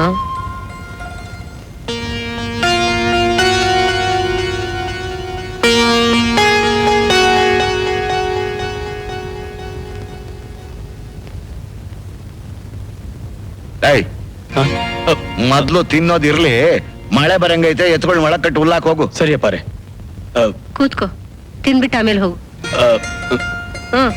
ಮೊದ್ಲು ತಿನ್ನೋದಿರ್ಲಿ, ಮಳೆ ಬರಂಗೈತೆ, ಎತ್ಕೊಂಡು ಒಳಗ್ ಕಟ್ಟಿ ಹುಲ್ಲಾಕ್ ಹೋಗು. ಸರಿಯಪ್ಪ ರೇ. ಕೂತ್ಕೋ, ತಿನ್ಬಿಟ್ಟು ಆಮೇಲೆ ಹೋಗು. ಹ್ಮ್.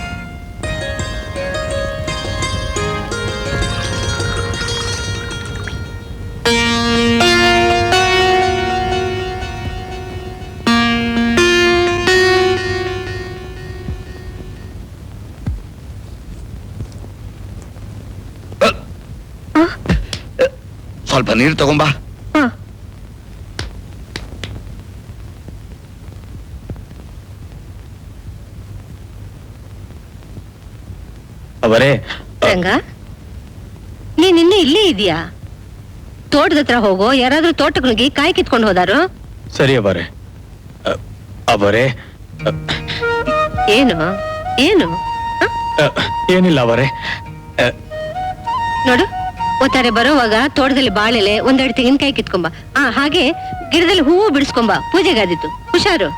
ಸ್ವಲ್ಪ ನೀರು ತಗೊಂಬಾ. ಅವರೇ, ರಂಗ, ನೀನ್ ಇನ್ನೂ ಇಲ್ಲೇ ಇದೀಯಾ? ತೋಟದ ಹತ್ರ ಹೋಗೋ, ಯಾರಾದ್ರೂ ತೋಟಕ್ಕೆ ನುಗ್ಗಿ ಕಾಯಿ ಕಿತ್ಕೊಂಡು ಹೋದಾರು? ಸರಿ ಅವರೇ. ಅವರೇ, ಏನು ಏನು? ಏನಿಲ್ಲ ಅವರೇ. ನೋಡು, ಒತ್ತಾರೆ ಬರೋವಾಗ ತೋಟದಲ್ಲಿ ಬಾಳೆಲೆ, ಒಂದೆರಡು ತೆಂಗಿನಕಾಯಿ ಕಿತ್ಕೊಂಬ. ಹಾಗೆ ಗಿಡದಲ್ಲಿ ಹೂವು ಬಿಡಿಸ್ಕೊಂಬ, ಪೂಜೆಗಾದಿತ್ತು. ಹುಷಾರು.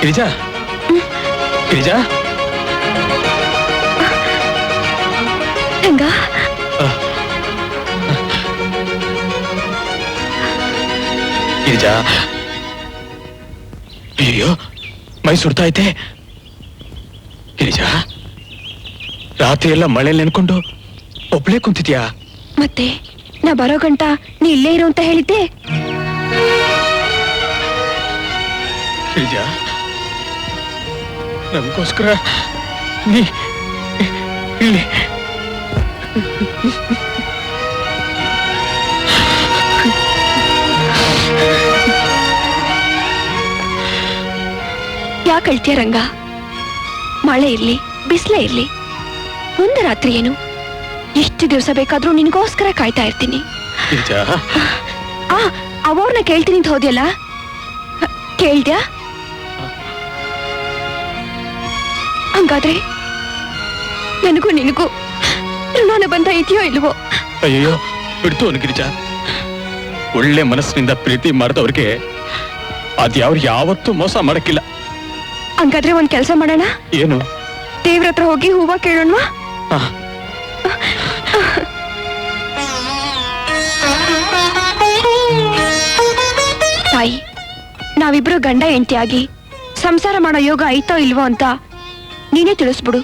ಗಿರಿಜಾ, ಗಿರಿಜಾ, ರಂಗ, ಗಿರಿಜಾ. ಅಯ್ಯೋ, ಮೈ ಸುಡ್ತಾ ಐತೆ. ಗಿರಿಜಾ, ರಾತ್ರಿ ಎಲ್ಲ ಮಳೆಯಲ್ಲಿ ನೆನ್ಕೊಂಡು ಒಬ್ಳೇ ಕುಂತಿದ್ಯಾ? ಮತ್ತೆ ನಾ ಬರೋ ಗಂಟ ನೀ ಇಲ್ಲೇ ಇರು ಅಂತ ಹೇಳಿದ್ದೆ. ಗಿರಿಜಾ, ನಮಗೋಸ್ಕರ ನೀ ಇಲ್ಲಿ ಯಾಕೆ ಅಳ್ತೀಯ ರಂಗ? ಮಳೆ ಇರ್ಲಿ, ಬಿಸಿಲೇ ಇರ್ಲಿ, ಒಂದು ರಾತ್ರಿ ಏನು, ಎಷ್ಟು ದಿವಸ ಬೇಕಾದ್ರೂ ನಿನ್ಗೋಸ್ಕರ ಕಾಯ್ತಾ ಇರ್ತೀನಿ. ಗಿರಿಜಾ, ಅವ್ರನ್ನ ಕೇಳ್ತೀನಿ ಅಂತ ಹೋದ್ಯಲ್ಲ, ಕೇಳ್ದ್ಯಾ? ಹಂಗಾದ್ರೆ ನನಗೂ ನಿನಗೂ ಋಣಾನ ಬಂಧ ಇದೆಯೋ ಇಲ್ವೋ? ಅಯ್ಯೋ ಬಿಡ್ತು ಅನ್ ಗಿರಿಜಾ. ಒಳ್ಳೆ ಮನಸ್ಸಿನಿಂದ ಪ್ರೀತಿ ಮಾಡಿದವ್ರಿಗೆ ಅದ್ಯಾವ್ರು ಯಾವತ್ತೂ ಮೋಸ ಮಾಡಕ್ಕಿಲ್ಲ. ಹಂಗಾದ್ರೆ ಒಂದ್ ಕೆಲ್ಸ ಮಾಡೋಣ. ಏನು? ದೇವ್ರ ಹತ್ರ ಹೋಗಿ ಹೂವ ಕೇಳೋಣವಾ? ತಾಯಿ, ನಾವಿಬ್ರು ಗಂಡ ಹೆಂಡತಿಯಾಗಿ ಸಂಸಾರ ಮಾಡೋ ಯೋಗ ಐತೋ ಇಲ್ವೋ ಅಂತ ನೀನೇ ತಿಳಿಸ್ಬಿಡು.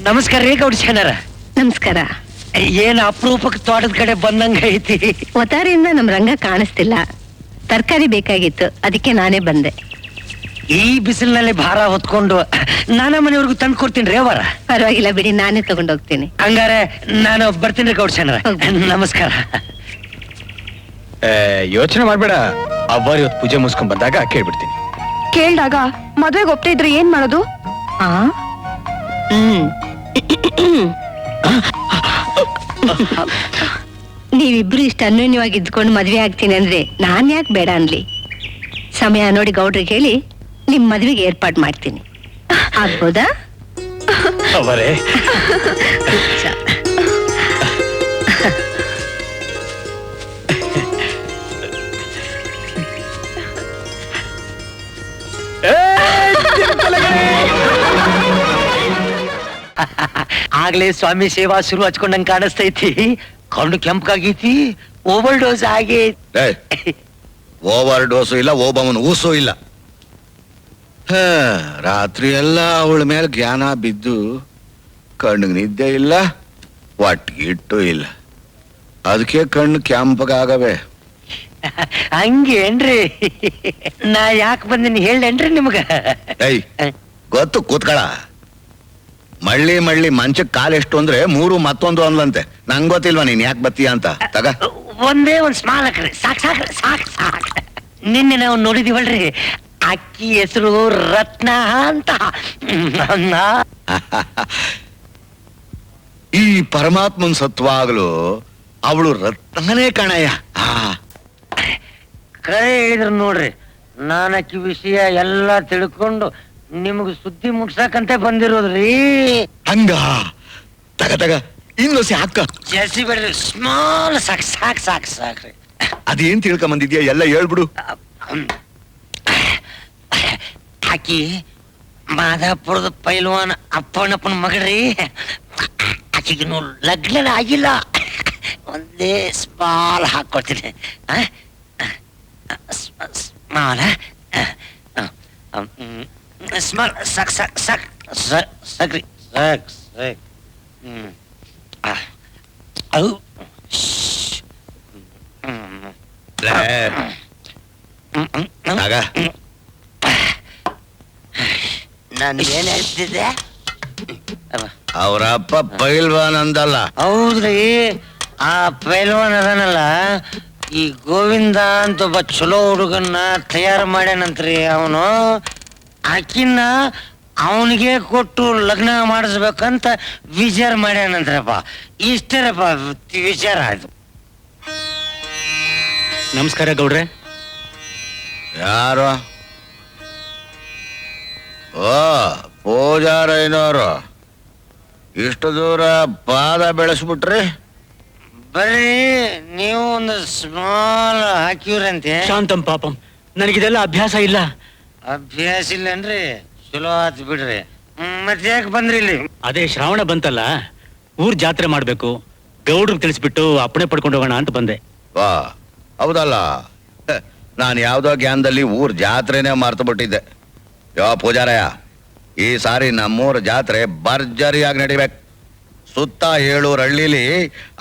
ನಮಸ್ಕಾರ ರೀ ಗೌಡ್ಸೇನರ. ನಮಸ್ಕಾರ. ಏನ್ ಅಪರೂಪಕ್ಕೆ ತೋಟದ ಕಡೆ ಬಂದಂಗ ಐತಿ. ಒತ್ತಾರಿಯಿಂದ ನಮ್ ರಂಗ ಕಾಣಿಸ್ತಿಲ್ಲ, ತರಕಾರಿ ಬೇಕಾಗಿತ್ತು, ಅದಕ್ಕೆ ನಾನೇ ಬಂದೆ. ಈ ಬಿಸಿಲಿನಲ್ಲಿ ಭಾರ ಹೊತ್ಕೊಂಡು ನಾನ ಮನೆಯವ್ರಿಗೂ ತಂದು ಕೊಡ್ತೀನಿ ರೀ ಅವರ. ಪರವಾಗಿಲ್ಲ ಬಿಡಿ, ನಾನೇ ತಗೊಂಡೋಗ್ತೀನಿ. ಹಂಗಾರೆ ನಾನು ಬರ್ತೀನಿ ರೀ ಗೌಡ್ಸೇನರ. ನಮಸ್ಕಾರ. ಯೋಚನೆ ಮಾಡ್ಬೇಡ, ಅವ್ವಾರ ಇವತ್ತು ಪೂಜೆ ಮುಗಿಸ್ಕೊಂಡ್ ಬಂದಾಗ ಕೇಳ್ಬಿಡ್ತೀನಿ. ಕೇಳ್ದಾಗ ಮದ್ವೆಗೆ ಒಪ್ತಾ ಇದ್ರೆ ಏನ್ ಮಾಡೋದು? ನೀವಿಬ್ರು ಇಷ್ಟ ಅನ್ಯೋನ್ಯವಾಗಿ ಇದ್ಕೊಂಡು ಮದ್ವೆ ಆಗ್ತೀನಿ ಅಂದ್ರೆ ನಾನ್ ಯಾಕೆ ಬೇಡ ಅನ್ಲಿ? ಸಮಯ ನೋಡಿ ಗೌಡ್ರಿಗೆ ಹೇಳಿ ನಿಮ್ ಮದ್ವೆಗೆ ಏರ್ಪಾಟ್ ಮಾಡ್ತೀನಿ. ಆಗ್ಬೋದಾ? ಅವರೇ ಆಗ್ಲೇ ಸ್ವಾಮಿ ಸೇವಾ ಶುರು ಹಚ್ಕೊಂಡಂಗ್ ಕಾಣಿಸ್ತೈತಿ. ಕಣ್ಣು ಕೆಂಪಗಾಗೈತಿ, ಓವರ್ ಡೋಸ್ ಆಗೈತಿ. ಓವರ್ ಡೋಸು ಇಲ್ಲ, ಓಬಮ್ಮನ ಊಸು ಇಲ್ಲ. ರಾತ್ರಿ ಎಲ್ಲ ಅವಳ ಮೇಲೆ ಜ್ಞಾನ ಬಿದ್ದು ಕಣ್ಣಿಗೆ ನಿದ್ದೆ ಇಲ್ಲ, ಒಟ್ಟಿಗಿಟ್ಟು ಇಲ್ಲ. ಅದಕ್ಕೆ ಕಣ್ಣು ಕೆಂಪಗಾಗವೆ. ಹಂಗೇನ್ರಿ? ನಾ ಯಾಕೆ ಬಂದಿನಿ ಹೇಳೇನ್ರಿ ನಿಮ್ಗ? ಗೊತ್ತು, ಕೂತ್ಕಳ. ಮಳ್ಳಿ ಮಳ್ಳಿ ಮಂಚಕ್ ಕಾಲೆಷ್ಟು ಅಂದ್ರೆ 3 ಮತ್ತೊಂದು ಅನ್ಲಂತೆ. ನಂಗ್ ಗೊತ್ತಿಲ್ವಾ ನೀನ್ ಯಾಕೆ ಬತ್ತೀಯ ಅಂತ. ತಗ ಒಂದೇ ಒಂದ್ ಸ್ಮಾಲ್ ಹಾಕ್ರಿ, ಸಾಕ್ ಸಾಕ್ ಸಾಕ್ ಸಾಕ್. ನಿನ್ನೆ ನಾವು ನೋಡಿದೀವಲ್ರಿ, ಅಕ್ಕಿ ಹೆಸರು ರತ್ನ ಅಂತ. ಈ ಪರಮಾತ್ಮನ್ ಸತ್ವಾಗ್ಲು ಅವಳು ರತ್ನನೇ ಕಣಯ್ಯ. ಕರೆ ಹೇಳಿದ್ರು ನೋಡ್ರಿ, ನಾನಕ್ಕಿ ವಿಷಯ ಎಲ್ಲ ತಿಳ್ಕೊಂಡು ನಿಮ್ಗೆ ಸುದ್ದಿ ಮುಟ್ಸಕಂತೆ ಬಂದಿರೋದ್ರಿ. ಹಂಗ ತಗ ತಗ ಇನ್ನು ಹಾಕ. ಜಾಸ್ತಿ ಬೇಡ್ರಿ, ಸ್ಮಾಲ್ ಸಾಕ್ ಸಾಕ್ ಸಾಕ್ ಸಾಕ್ರಿ. ಅದೇನ್ ತಿಳ್ಕೊಂಬಂದಿದ್ಯಾ ಎಲ್ಲ ಹೇಳ್ಬಿಡು. ಆಕಿ ಮಾದಾಪುರದ ಪೈಲ್ವಾನ್ ಅಪ್ಪಣ್ಣಪ್ಪನ ಮಗಳ್ರಿ. ಆಕಿಗಿನ್ನು ಲಗ್ನ ಆಗಿಲ್ಲ. ಒಂದೇ ಸ್ಮಾಲ್ ಹಾಕೊಳ್ತೀನಿ. ಸ್ಮಾಲ್ ಸ್ಮಾಲ್ ಸಾಕ್ ಸಾಕ್ ಸಾಕ್ ಸಾಕ್ರಿ ಸಾಕ್ ಸಾಕ್. ಅದು ತಗ. ನಾನು ಏನ್ ಹೇಳ್ತಿದ್ದೆ? ಅವ್ರಪ್ಪ ಪೈಲ್ವಾನ್ ಅಂದಲ್ಲ. ಹೌದ್ರಿ, ಆ ಪೈಲ್ವಾನ್ ಅದನಲ್ಲ, ಈ ಗೋವಿಂದ ಅಂತ ಒಬ್ಬ ಚಲೋ ಹುಡುಗನ್ನ ತಯಾರು ಮಾಡ್ಯಾನಂತ್ರಿ. ಅವನು ಆಕಿನ್ನ ಅವನಿಗೆ ಕೊಟ್ಟು ಲಗ್ನ ಮಾಡಿಸ್ಬೇಕಂತ ವಿಚಾರ ಮಾಡ್ಯಾನಂತ್ರಪ್ಪ. ಇಷ್ಟೇರಪ್ಪ ವಿಚಾರ ಆಯ್ತು. ನಮಸ್ಕಾರ ಗೌಡ್ರೆ. ಯಾರು? ಓ, ಪೂಜಾರಯ್ಯನವರು. ಇಷ್ಟು ದೂರ ಪಾದ ಬೆಳೆಸ್ಬಿಟ್ರಿ. ಬರ್ರಿ, ನೀವು ಒಂದು ಸ್ಮಾಲ್ ಹಾಕಿವ್ರಂತೆ. ಶಾಂತಂ ಪಾಪಂ, ನನಗಿದೆಲ್ಲ ಅಭ್ಯಾಸ ಇಲ್ಲ. ಅಭ್ಯಾಸ ಇಲ್ಲನ್ರಿ? ಚಲೋ ಆತ್ ಬಿಡ್ರಿ. ಮತ್ತೆ ಯಾಕೆ ಬಂದ್ರಿ ಇಲ್ಲಿ? ಅದೇ ಶ್ರಾವಣ ಬಂತಲ್ಲ, ಊರ್ ಜಾತ್ರೆ ಮಾಡ್ಬೇಕು, ಗೌಡ್ರಿಗೆ ತಿಳಿಸ್ಬಿಟ್ಟು ಅಪ್ಪಣೆ ಪಡ್ಕೊಂಡು ಹೋಗೋಣ ಅಂತ ಬಂದೆ. ವಾ, ಹೌದಲ್ಲ. ನಾನು ಯಾವ್ದೋ ಜ್ಞಾನದಲ್ಲಿ ಊರ್ ಜಾತ್ರೆನೇ ಮರ್ತು ಬಿಟ್ಟಿದ್ದೆ. ಪೂಜಾರಯ್ಯ, ಈ ಸಾರಿ ನಮ್ಮೂರ ಜಾತ್ರೆ ಭರ್ಜರಿಯಾಗಿ ನಡಿಬೇಕು. ಸುತ್ತ 7 ಹಳ್ಳಿಲಿ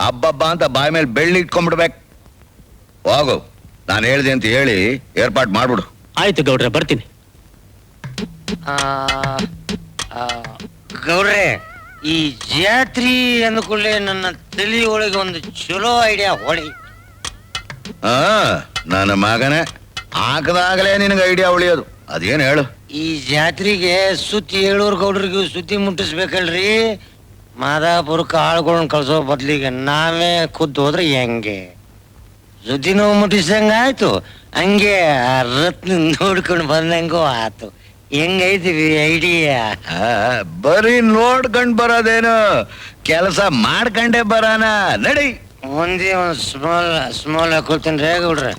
ಹಬ್ಬಬ್ಬ ಅಂತ ಬಾಯಿ ಮೇಲೆ ಬೆಳ್ಳಿ ಇಟ್ಕೊಂಡ್ಬಿಡ್ಬೇಕು. ಹೋಗು, ನಾನು ಹೇಳ್ದೆ ಅಂತ ಹೇಳಿ ಏರ್ಪಾಟ್ ಮಾಡ್ಬಿಡು. ಆಯ್ತು ಗೌಡ್ರೆ, ಬರ್ತೀನಿ. ಆ, ಆ, ಗೌಡ್ರೆ ಈ ಜಾತ್ರಿ ಅಂದ್ಕೊಳ್ಳೆ ನನ್ನ ತಲೆ ಒಳಗೆ ಒಂದು ಚಲೋ ಐಡಿಯಾ ಹೊಳಿ. ಆ ನನ್ನ ಮಗನೇ ಹಾಕದಾಗಲೇ ನಿನಗೆ ಐಡಿಯಾ ಉಳಿಯೋದು. ಅದೇನು ಹೇಳು. ಈ ಜಾತ್ರೆಗೆ ಸುತ್ತಿ 7 ಗೌಡ್ರಿಗೂ ಸುದ್ದಿ ಮುಟ್ಟಿಸ್ಬೇಕಲ್ರಿ. ಮಾದಾಪುರಕ್ಕೆ ಆಳ್ಗಳನ್ನ ಕಳ್ಸೋ ಬದ್ಲಿಗೆ ನಾವೇ ಖುದ್ದು ಹೋದ್ರೆ ಹೆಂಗೆ? ಸುದ್ದಿನೂ ಮುಟ್ಟಿಸಂಗ ಆಯ್ತು, ಹಂಗೆ ಆ ರತ್ನ ನೋಡ್ಕೊಂಡು ಬಂದಂಗೂ ಆತು. ಹೆಂಗೈತಿವಿ ಐಡಿಯಾ? ಬರೀ ನೋಡ್ಕೊಂಡ್ ಬರೋದೇನು, ಕೆಲಸ ಮಾಡ್ಕೊಂಡೇ ಬರಾನ. ನಡಿ. ಒಂದೇ ಒಂದು ಸ್ಮಾಲ್ ಹಾಕೊಳ್ತೀನಿ ರೇ ಗೌಡ್ರೆ.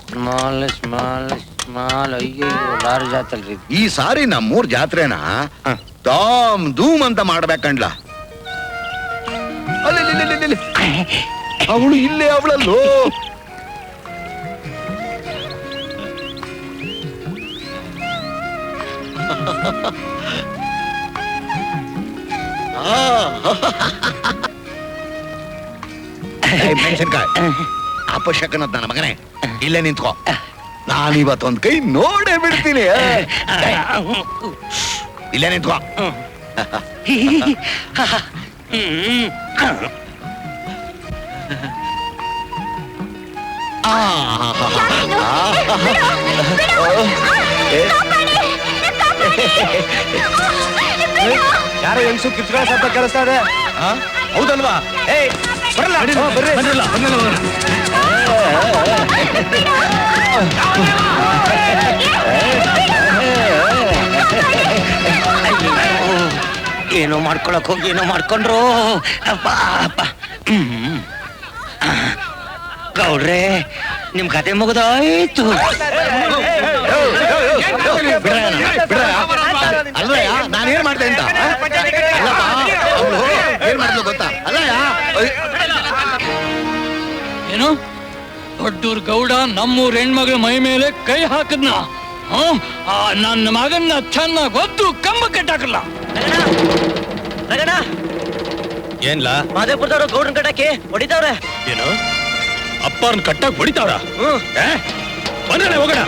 ಸ್ಮಾಲ್ ಅಯ್ಯೋ ಲಾರ್ಜ್ ಆತಲ್ರಿ. ಈ ಸಾರಿ ನಮ್ಮೂರ್ ಜಾತ್ರೆನ ಧಾಮ್ ಧೂಮ್ ಅಂತ ಮಾಡ್ಬೇಕಂಡ್ಲ. ಅವಳು ಇಲ್ಲೇ ಅವಳಲ್ಲೋ. ಮೆಣಸಿನ್ಕಾಯಿ ಅಪಶಕನದ ನನ್ನ ಮಗನೇ, ಇಲ್ಲೇ ನಿಂತ್ಕೋ. ನಾನಿವತ್ತೊಂದ್ ಕೈ ನೋಡೇ ಬಿಡ್ತೀನಿ. ಇಲ್ಲೇ ನಿಂತ್ಕೋ. ಯಾರೋ ಹೆಂಗ್ಸು ಕಿಚ್ಗಳ ಶಬ್ದ ಕೇಳಿಸ್ತಾ ಇದೆ. ಹೌದಲ್ವಾ? ಏಯ್ ಬರಲ್ಲ, ಬರ್ರಿ. ಏನೋ ಮಾಡ್ಕೊಳಕ್ ಹೋಗಿ ಏನೋ ಮಾಡ್ಕೊಂಡ್ರು. ಅಪ್ಪ ಅಪ್ಪ. ಗೌಡ್ರೆ ನಿಮ್ ಕತೆ ಮುಗಿದಾಯ್ತು. ಅಲ್ಲಯ್ಯ ನಾನೇನ್ ಮಾಡ್ದೆ ಅಂತ ಏನ್ ಮಾಡಿದ್ಲು ಗೊತ್ತಾ? ಅಲ್ಲಯ್ಯ ಏನು ದೊಡ್ಡೂರ್ ಗೌಡ ನಮ್ಮೂರ್ ಹೆಣ್ಮಗಳ ಮೈ ಮೇಲೆ ಕೈ ಹಾಕದ್ನ ನನ್ನ ಮಗನ್ನ ಚೆನ್ನಾಗ್ ಒದ್ದು ಕಂಬ ಕಟ್ಟಾಕಲ್ಲ. ಏನ್ಲಾ ಮಾದೇಪುರದವ್ರು ಗೌಡ್ರನ್ ಕಟ್ಟಕ್ಕೆ ಹೊಡಿತಾವ್ರೆ. ಏನು ಅಪ್ಪನ ಕಟ್ಟಾಗ ಹೊಡಿತಾವ್ರ? ಬಂದ್ರೆ ಹೋಗೋಣ.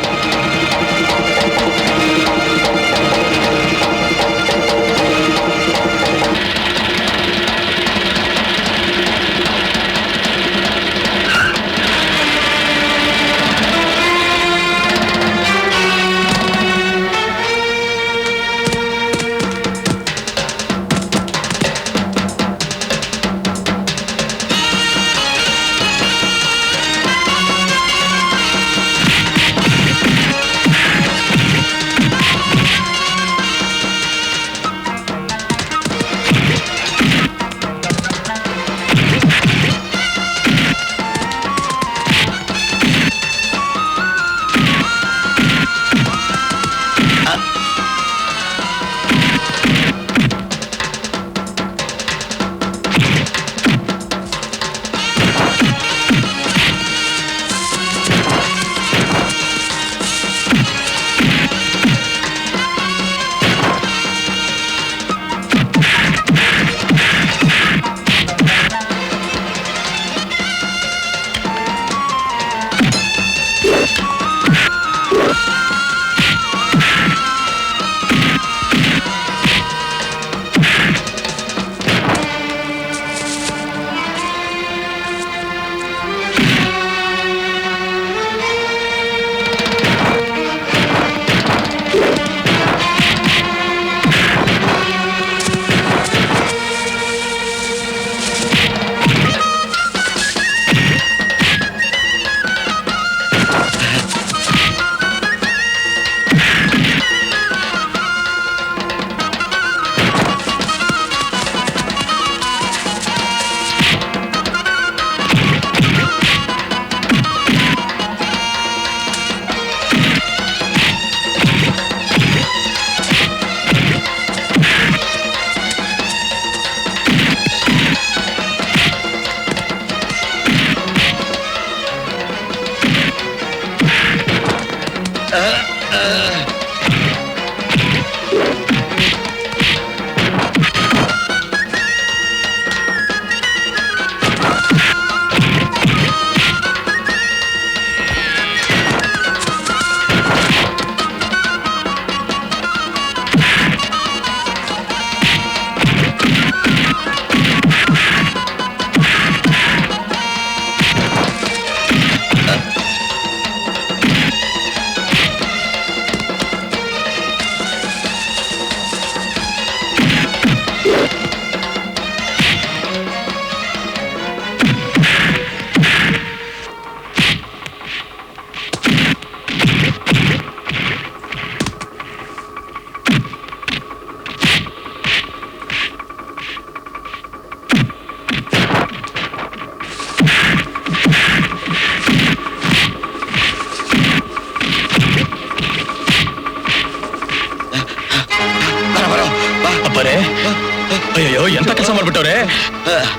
ಅಪ್ಪಾರೆ ಅಯ್ಯೋ ಎಂತ ಕೆಲಸ ಮಾಡ್ಬಿಟ್ಟವ್ರೆ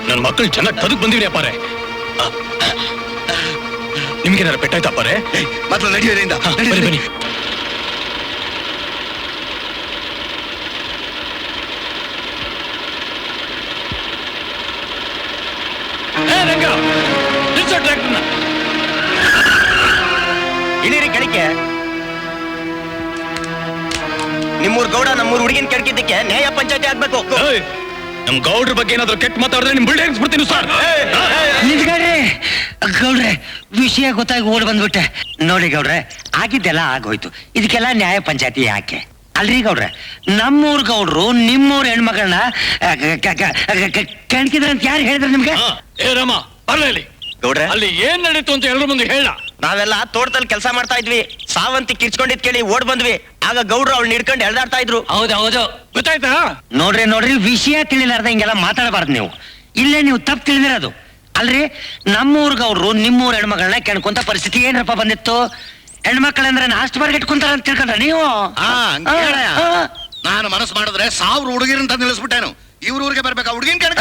ನನ್ನ ಮಕ್ಕಳು ಚೆನ್ನಾಗಿ ತದಕ್ ಬಂದಿವಿ ಅಪ್ಪಾರೆ ನಿಮ್ಗೇನಾರ ಪೆಟ್ಟಾಯ್ತು ಅಪ್ಪಾರೆ ಮತ್ತೆ ನಡಿಯೋದ್ರಿಂದ ಬನ್ನಿ ಬನ್ನಿ ರಂಗ ನಿಲ್ಸೋ ಟ್ರ್ಯಾಕ್ಟರ್ನ. ಇಳಿರಿ ಕೆಳಕ್ಕೆ. ನಿಮ್ಮೂರ್ ಗೌಡ ನಮ್ಮೂರ್ ಹುಡುಗಿನ ಕೆಡ್ಕಿದ್ದಕ್ಕೆ ನ್ಯಾಯ ಪಂಚಾಯತಿ ಆಗ್ಬೇಕು. ನಮ್ ಗೌಡ್ರ ಬಗ್ಗೆ ಏನಾದ್ರು ಕೆಟ್ಟ ಮಾತಾಡಿದ್ರೆ ನಿಮ್ ಬಿಲ್ಡಿಂಗ್ ಬಿಡ್ತೀನಿ ಸರ್. ನಿಂತ್ಕೊಳ್ರಿ ಗೌಡ್ರೆ, ವಿಷಯ ಗೊತ್ತಾಗಿ ಓಡ್ ಬಂದ್ಬಿಟ್ಟೆ. ನೋಡಿ ಗೌಡ್ರೆ, ಆಗಿದ್ದೆಲ್ಲ ಆಗೋಯ್ತು, ಇದಕ್ಕೆಲ್ಲ ನ್ಯಾಯ ಪಂಚಾಯತಿ ಯಾಕೆ? ಅಲ್ರಿ ಗೌಡ್ರೆ, ನಮ್ಮೂರ್ ಗೌಡ್ರು ನಿಮ್ಮೂರ್ ಹೆಣ್ಮಗಳನ್ನ ಕೆಣಕಿದ್ರ ಅಂತ ಯಾರು ಹೇಳಿದ್ರು ನಿಮ್ಗೆ? ಏ ರಾಮ, ಬರ್ಲ ಇಲ್ಲಿ. ಗೌಡ್ರೆ, ಅಲ್ಲಿ ಏನ್ ನಡೀತು ಅಂತ ಎಲ್ರ ಮುಂದೆ ಹೇಳ. ನಾವೆಲ್ಲ ತೋಟದಲ್ಲಿ ಕೆಲಸ ಮಾಡ್ತಾ ಇದ್ವಿ. ಸಾವಂತಿ ಕಿರ್ಚ್ಕೊಂಡಿದ್ ಕೇಳಿ ಓಡ್ ಬಂದ್ವಿ. ಆಗ ಗೌಡ್ರು ಅವ್ಳನ್ನ ಹಿಡ್ಕೊಂಡು ಎಳ್ದಾಡ್ತಾ ಇದ್ರು. ಹೌದು ಗೊತ್ತಾಯ್ತಾ? ನೋಡ್ರಿ ವಿಷಯ ತಿಳಿಲಾರ್ದ ಹಿಂಗೆಲ್ಲ ಮಾತಾಡಬಾರ್ದು ನೀವು. ಇಲ್ಲೇ ನೀವು ತಪ್ಪು ತಿಳಿದಿರೋದು. ಅಲ್ರಿ, ನಮ್ಮೂರ್ ಗೌಡ್ರು ನಿಮ್ಮೂರ್ ಹೆಣ್ಮಗಳನ್ನ ಕೆಣ್ಕೊಂತ ಪರಿಸ್ಥಿತಿ ಏನ್ರಪ್ಪ ಬಂದಿತ್ತು? ಹೆಣ್ಮಕ್ಳಂದ್ರೆ ನಾಸ್ಟ್ ಬಾರ್ಗೆಟ್ ಕುಂತಾರ ಅಂತ ತಿಳ್ಕೊಂಡ್ರ ನೀವು? ನಾನು ಮನಸ್ಸು ಮಾಡಿದ್ರೆ 1000 ಹುಡುಗಿರಂತ ನಿಲ್ಲಿಸ್ಬಿಟ್ಟೇನು. ಇವ್ರೂರಿಗೆ ಬರ್ಬೇಕಾ ಹುಡುಗಿನ ಕಣಕ?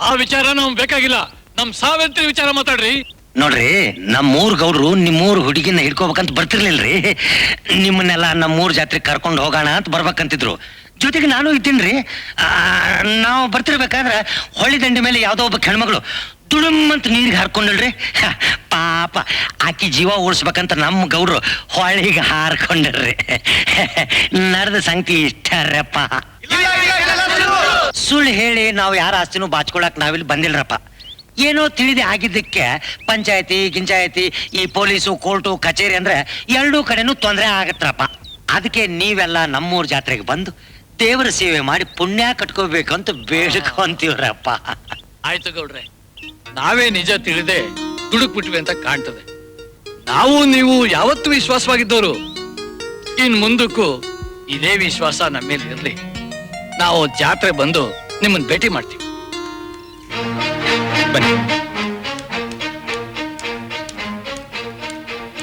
ಆ ವಿಚಾರ ನಮ್ಗೆ ಬೇಕಾಗಿಲ್ಲ. ನಮ್ ಸಾವಂತ್ರಿ ವಿಚಾರ ಮಾತಾಡ್ರಿ. ನೋಡ್ರಿ, ನಮ್ಮೂರ್ ಗೌಡ್ರು ನಿಮ್ಮೂರ್ ಹುಡುಗಿನ ಹಿಡ್ಕೋಬೇಕಂತ ಬರ್ತಿರ್ಲಿಲ್ರಿ. ನಿಮ್ಮನ್ನೆಲ್ಲ ನಮ್ಮೂರ್ ಜಾತ್ರೆ ಕರ್ಕೊಂಡು ಹೋಗೋಣ ಅಂತ ಬರ್ಬೇಕಂತಿದ್ರು. ಜೊತೆಗೆ ನಾನು ಇದ್ದೀನ್ರಿ. ನಾವು ಬರ್ತಿರ್ಬೇಕಾದ್ರೆ ಹೊಳಿ ದಂಡಿ ಮೇಲೆ ಯಾವ್ದೋ ಒಬ್ಬ ಹೆಣ್ಮಗಳು ತುಳುಮ್ ಅಂತ ನೀರಿಗೆ ಹಾರ್ಕೊಂಡಲ್ರಿ. ಪಾಪ ಆಕಿ ಜೀವ ಉಳಿಸ್ಬೇಕಂತ ನಮ್ಮ ಗೌಡ್ರು ಹೊಳಿಗೆ ಹಾರ್ಕೊಂಡ್ರಿ. ನಡೆದ ಸಂಗತಿ ಇಷ್ಟರಪ್ಪ. ಸುಳ್ಳು ಹೇಳಿ ನಾವು ಯಾರ ಆಸ್ತಿನೂ ಬಾಚ್ಕೊಳಕ್ ನಾವಿಲ್ಲಿ ಬಂದಿಲ್ರಪ್ಪ. ಏನೋ ತಿಳಿದೆ ಆಗಿದ್ದಕ್ಕೆ ಪಂಚಾಯತಿ ಗಿಂಚಾಯತಿ ಈ ಪೊಲೀಸು ಕೋರ್ಟು ಕಚೇರಿ ಅಂದ್ರೆ ಎರಡೂ ಕಡೆನೂ ತೊಂದರೆ ಆಗತ್ರಪ್ಪ. ಅದಕ್ಕೆ ನೀವೆಲ್ಲ ನಮ್ಮೂರ್ ಜಾತ್ರೆಗೆ ಬಂದು ದೇವರ ಸೇವೆ ಮಾಡಿ ಪುಣ್ಯ ಕಟ್ಕೋಬೇಕಂತ ಬೇಡ್ಕೊಂತೀವ್ರಪ್ಪ. ಆಯ್ತು ಗೌಡ್ರೆ, ನಾವೇ ನಿಜ ತಿಳಿದೆ ದುಡುಕ್ಬಿಟ್ವಿ ಅಂತ ಕಾಣ್ತದೆ. ನಾವು ನೀವು ಯಾವತ್ತೂ ವಿಶ್ವಾಸವಾಗಿದ್ದವರು. ಇನ್ ಮುಂದಕ್ಕೂ ಇದೇ ವಿಶ್ವಾಸ ನಮ್ಮ ಮೇಲೆ ಇರ್ಲಿ. ನಾವು ಜಾತ್ರೆ ಬಂದು ನಿಮ್ಮನ್ನ ಭೇಟಿ ಮಾಡ್ತೀವಿ. ಬನ್ನಿ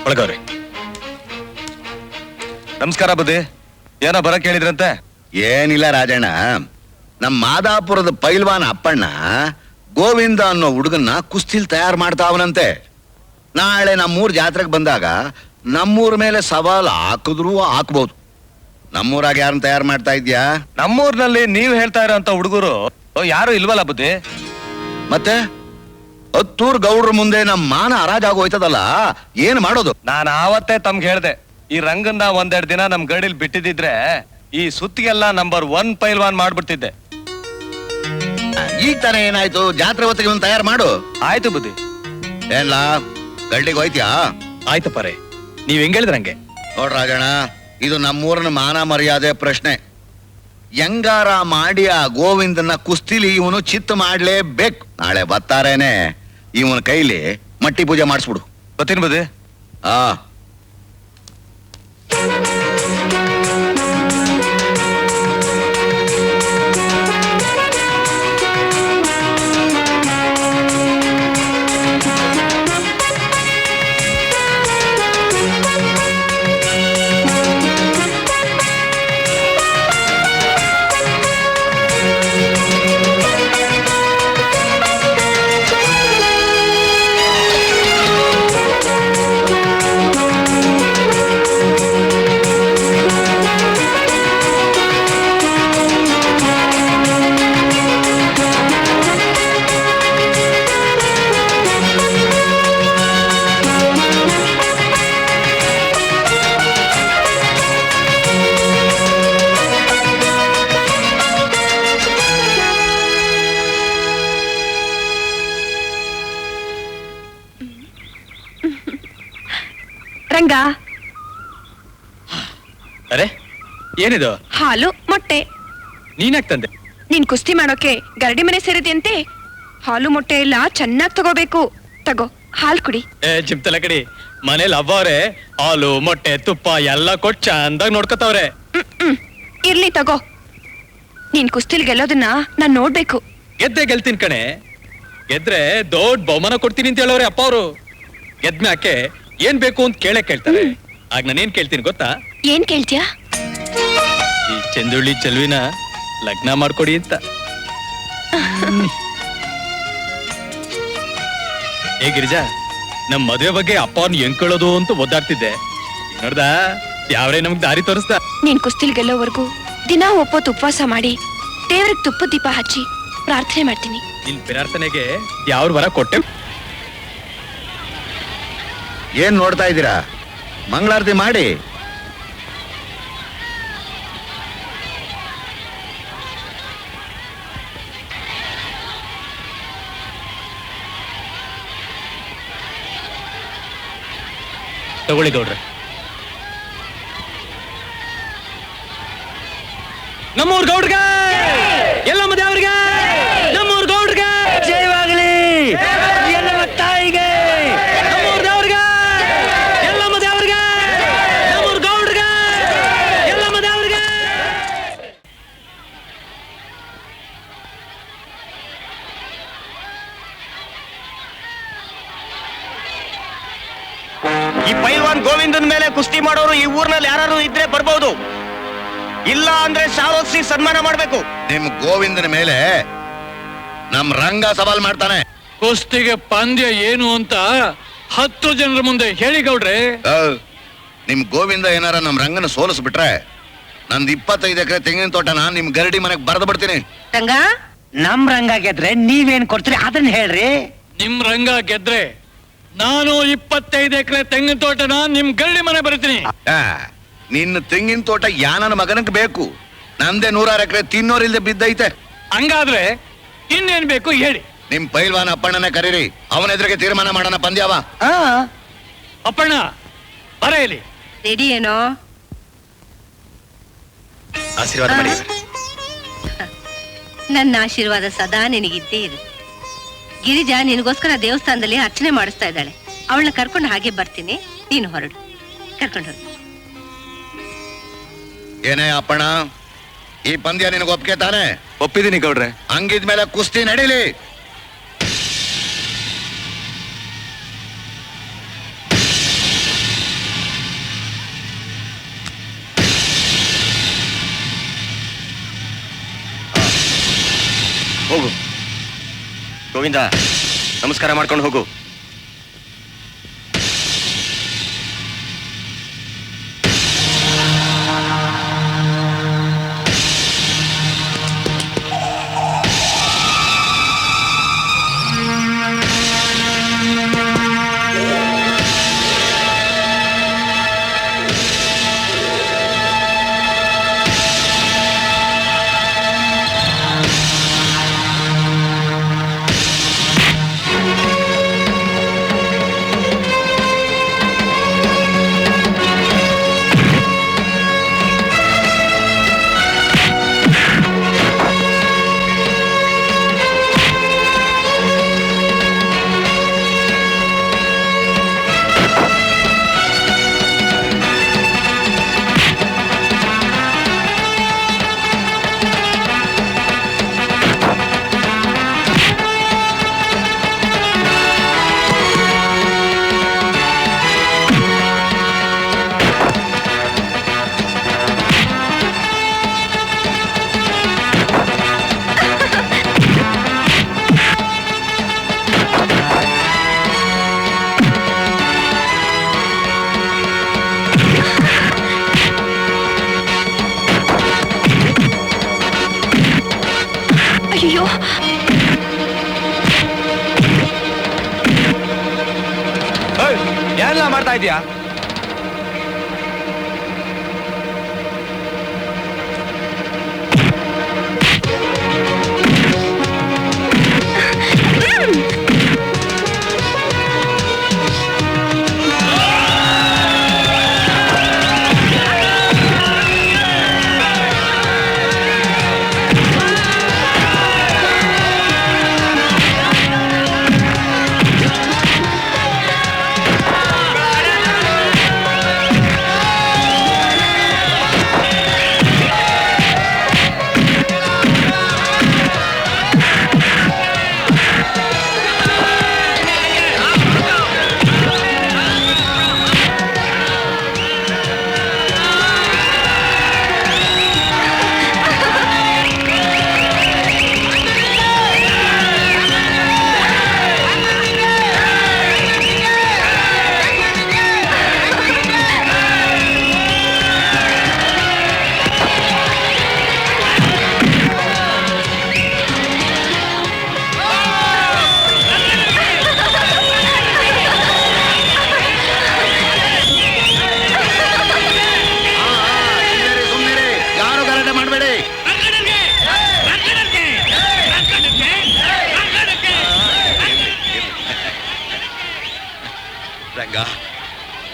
ಒಳಗವ್ರೆ. ನಮಸ್ಕಾರ ಬುದ್ಧಿ. ಏನೋ ಬರಕ್ ಹೇಳಿದ್ರಂತೆ? ಏನಿಲ್ಲ ರಾಜಣ್ಣ, ನಮ್ಮ ಮಾದಾಪುರದ ಪೈಲ್ವಾನ್ ಅಪ್ಪಣ್ಣ ಗೋವಿಂದ ಅನ್ನೋ ಹುಡುಗನ್ನ ಕುಸ್ತಿಲ್ ತಯಾರು ಮಾಡ್ತಾವನಂತೆ. ನಾಳೆ ನಮ್ಮೂರ್ ಜಾತ್ರೆಗೆ ಬಂದಾಗ ನಮ್ಮೂರ್ ಮೇಲೆ ಸವಾಲ್ ಹಾಕಿದ್ರು ಹಾಕ್ಬೋದು. ನಮ್ಮೂರಾಗ ಯಾರನ್ನ ತಯಾರು ಮಾಡ್ತಾ ಇದ್ಯಾ? ನಮ್ಮೂರ್ನಲ್ಲಿ ನೀವ್ ಹೇಳ್ತಾ ಇರೋಂತ ಹುಡುಗರು ಯಾರು ಇಲ್ವಲ್ಲ ಬುದ್ಧಿ? ಮತ್ತೆ 10 ಊರ್ ಗೌಡ್ರ ಮುಂದೆ ನಮ್ಮ ಮಾನ ಹರಾಜಾಗೋಯ್ತದಲ್ಲ, ಏನ್ ಮಾಡೋದು? ನಾನು ಆವತ್ತೇ ತಮ್ಗೆ ಹೇಳ್ದೆ, ಈ ರಂಗನ್ನ ಒಂದೆರಡು ದಿನ ನಮ್ ಗಡಿಲ್ ಬಿಟ್ಟಿದ್ರೆ ಈ ಸುತ್ತಿಗೆಲ್ಲ ನಂಬರ್ 1 ಪೈಲ್ವಾನ್ ಮಾಡ್ಬಿಡ್ತಿದ್ದೆ. ಈಗ ತಾನೇ ಏನಾಯ್ತು? ಜಾತ್ರೆ ಹೊತ್ತಿಗೆ ಒಂದು ತಯಾರು ಮಾಡು. ಆಯ್ತು ಬುದ್ಧಿ. ಏನ್ಲಾ ಗಲ್ಟಿಗೆ ಹೋಯ್ತ್ಯಾ? ಆಯ್ತಪ್ಪಾರೆ, ನೀವ್ ಹೆಂಗ್ ಹೇಳಿದ್ರಂಗೆ. ನೋಡ್ರಾಜಣ್ಣ, ಇದು ನಮ್ಮೂರಿನ ಮಾನ ಮರ್ಯಾದೆ ಪ್ರಶ್ನೆ. ಹೆಂಗಾರ ಮಾಡಿ ಆ ಗೋವಿಂದನ ಕುಸ್ತಿಲಿ ಇವನು ಚಿತ್ತ ಮಾಡ್ಲೇಬೇಕು. ನಾಳೆ ಬರ್ತಾರೇನೆ, ಇವನ ಕೈಲಿ ಮಟ್ಟಿ ಪೂಜೆ ಮಾಡಿಸ್ಬಿಡು. ಗೊತ್ತೀನಿ ಬುದ್ಧಿ. ಆ ರಂಗ, ಅರೆ ಏನಿದು? ಹಾಲು ಮೊಟ್ಟೆ. ನೀನ್ಯಾಕ್ ತಂದೆ? ನೀನ್ ಕುಸ್ತಿ ಮಾಡೋಕೆ ಗರಡಿ ಮನೆ ಸೇರಿದ್ಯಂತೆ. ಹಾಲು ಮೊಟ್ಟೆ ಎಲ್ಲ ಚೆನ್ನಾಗ್ ತಗೋಬೇಕು. ತಗೋ, ಹಾಲ್ ಕುಡಿ. ಚಿಮ್ತಲ ಕಡಿ, ಮನೇಲಿ ಅವ್ವವ್ರೆ ಹಾಲು ಮೊಟ್ಟೆ ತುಪ್ಪ ಎಲ್ಲ ಕೊಟ್ಟು ಚಂದಾಗ್ ನೋಡ್ಕೊತಾವ್ರೆ. ಇರ್ಲಿ ತಗೋ. ನೀನ್ ಕುಸ್ತಿಲ್ ಗೆಲ್ಲೋದನ್ನ ನಾನ್ ನೋಡ್ಬೇಕು. ಗೆಲ್ತೀನಿ ಕಣೆ. ಗೆದ್ರೆ ದೊಡ್ಡ ಬಹುಮಾನ ಕೊಡ್ತೀನಿ ಅಂತ ಹೇಳೋರೆ ಅಪ್ಪ ಅವರು. ಗೆದ್ಮ್ಯಾಕೆ ಏನ್ ಬೇಕು ಅಂತ ಕೇಳ್ತಾರೆ. ಆಗ ನಾನೇನ್ ಕೇಳ್ತೀನಿ ಗೊತ್ತಾ? ಏನ್ ಕೇಳ್ತೀಯಾ? ಈ ಚಂದುಳ್ಳಿ ಚೆಲ್ವಿನ ಲಗ್ನ ಮಾಡ್ಕೊಡಿ ಅಂತ. ಏ ಗಿರಿಜಾ, ನಮ್ ಮದುವೆ ಬಗ್ಗೆ ಅಪ್ಪ ಅವ್ನು ಹೆಂಗ್ ಕೇಳೋದು ಅಂತ ಒದ್ದಾಡ್ತಿದ್ದೆ. ನೋಡ್ದ ಯಾವ್ರೇ ನಮ್ಗ್ ದಾರಿ ತೋರಿಸ್ದ. ನೀನ್ ಕುಸ್ತಿಲ್ ಗೆಲ್ಲೋವರೆಗೂ ದಿನ ಒಪ್ಪತ್ತು ಉಪವಾಸ ಮಾಡಿ ದೇವ್ರಿಗೆ ತುಪ್ಪ ದೀಪ ಹಚ್ಚಿ ಪ್ರಾರ್ಥನೆ ಮಾಡ್ತೀನಿ. ನಿನ್ ಪ್ರಾರ್ಥನೆಗೆ ಯಾವ್ರ ವರ ಕೊಟ್ಟೆ? ಏನ್ ನೋಡ್ತಾ ಇದ್ದೀರಾ? ಮಂಗಳಾರತಿ ಮಾಡಿ. ತಗೊಳ್ಳಿ ಗೌಡ್ರೆ. ನಮ್ಮೂರ್ ಗೌಡ್ರಿಗೆ, ಎಲ್ಲಮ್ಮ ದೇವ್ರಿಗೆ, ನಮ್ಮೂರ್ ಗೌಡ್ರಿಗೆ ಜಯವಾಗಲಿ. ಎಲ್ಲಮ್ಮ ತಾಯಿಗೆ, ನಮ್ಮೂರ್ ದೇವ್ರಿಗೆ, ಎಲ್ಲಮ್ಮ ದೇವ್ರಿಗೆ, ನಮ್ಮೂರ್ ಗೌಡ್ರಿಗೆ, ಎಲ್ಲಮ್ಮ ದೇವ್ರಿಗೆ. ಈ ಪೈಲ್ವಾನ್ ಗೋವಿಂದನ್ ಮೇಲೆ ಕುಸ್ತಿ ಮಾಡೋರು ಈ ಊರ್ನಲ್ಲಿ ಯಾರು ಇದ್ರೆ ಬರ್ಬಹುದು, ಇಲ್ಲ ಅಂದ್ರೆ ಶಾವೋತ್ಸಿ ಸನ್ಮಾನ ಮಾಡ್ಬೇಕು. ನಿಮ್ ಗೋವಿಂದನ ಮೇಲೆ ನಮ್ ರಂಗ ಸವಾಲ್ ಮಾಡ್ತಾನೆ. ಕುಸ್ತಿಗೆ ಪಂದ್ಯ ಏನು ಅಂತ 10 ಜನರ ಮುಂದೆ ಹೇಳಿ ಗೌಡ್ರೆ. ನಿಮ್ ಗೋವಿಂದ ಏನಾರ ನಮ್ ರಂಗನ ಸೋಲಿಸ್ಬಿಟ್ರೆ ನಂದ್ 25 ಎಕರೆ ತೆಂಗಿನ ತೋಟನ ನಿಮ್ ಗರಡಿ ಮನೆಗ್ ಬರೆದು ಬಿಡ್ತೀನಿ. ರಂಗ, ನಮ್ ರಂಗ ಗೆದ್ರೆ ನೀವೇನ್ ಕೊಡ್ತೀರಿ ಅದನ್ನ ಹೇಳ್ರಿ. ನಿಮ್ ರಂಗ ಗೆದ್ರೆ ನಾನು 25 ಎಕರೆ ತೆಂಗಿನ ತೋಟನ ನಿಮ್ ಗರಡಿ ಮನೆ ಬರೀತೀನಿ. ನಿನ್ನ ತೆಂಗಿನ ತೋಟ ಯಾನನ ಮಗನಕ್ ಬೇಕು, ನಂದೇ 106 ಎಕರೆ ತಿನ್ನೋರಿಲ್ದೆ ಬಿದ್ದೈತೆ. ಹಂಗಾದ್ರೆ ಇನ್ನೇನ್ ಬೇಕು ಹೇಳಿ. ನಿಮ್ ಪೈಲ್ವಾನ ಅಪ್ಪಣ್ಣನೇ ಕರೀರಿ, ಅವನ ಎದುರಿಗೆ ತೀರ್ಮಾನ ಮಾಡೋಣ ಪಂದ್ಯವ. ಅಪ್ಪಣ್ಣ ಬರ ಇಲ್ಲಿ. ರೆಡಿ ಏನೋ? ಆಶೀರ್ವಾದ ಮಾಡಿ. ನನ್ನ ಆಶೀರ್ವಾದ ಸದಾ ನಿನಗಿದ್ದೇ ಇದೆ. ಗಿರಿಜಾ ನಿನಗೋಸ್ಕರ ದೇವಸ್ಥಾನದಲ್ಲಿ ಅರ್ಚನೆ ಮಾಡಿಸ್ತಾ ಇದ್ದಾಳೆ. ಅವಳನ್ನ ಕರ್ಕೊಂಡು ಹಾಗೆ ಬರ್ತೀನಿ, ನೀನು ಹೊರಡು. ಕರ್ಕೊಂಡು ಹೋಗಿ. ಏನೇ ಅಪ್ಪಣ್ಣ, ಈ ಪಂದ್ಯ ನಿನಗೆ ಒಪ್ಪಿಗೆ ತಾನೆ? ಒಪ್ಪಿದ್ದೀನಿ ಗೌಡ್ರೆ. ಹಂಗಿದ್ಮೇಲೆ ಕುಸ್ತಿ ನಡೀಲಿ. ಹೋಗು ಗೋವಿಂದ, ನಮಸ್ಕಾರ ಮಾಡ್ಕೊಂಡು ಹೋಗು. ಅಯ್ಯೋ, ಏನೆಲ್ಲ ಮಾಡ್ತಾ ಇದೀಯಾ?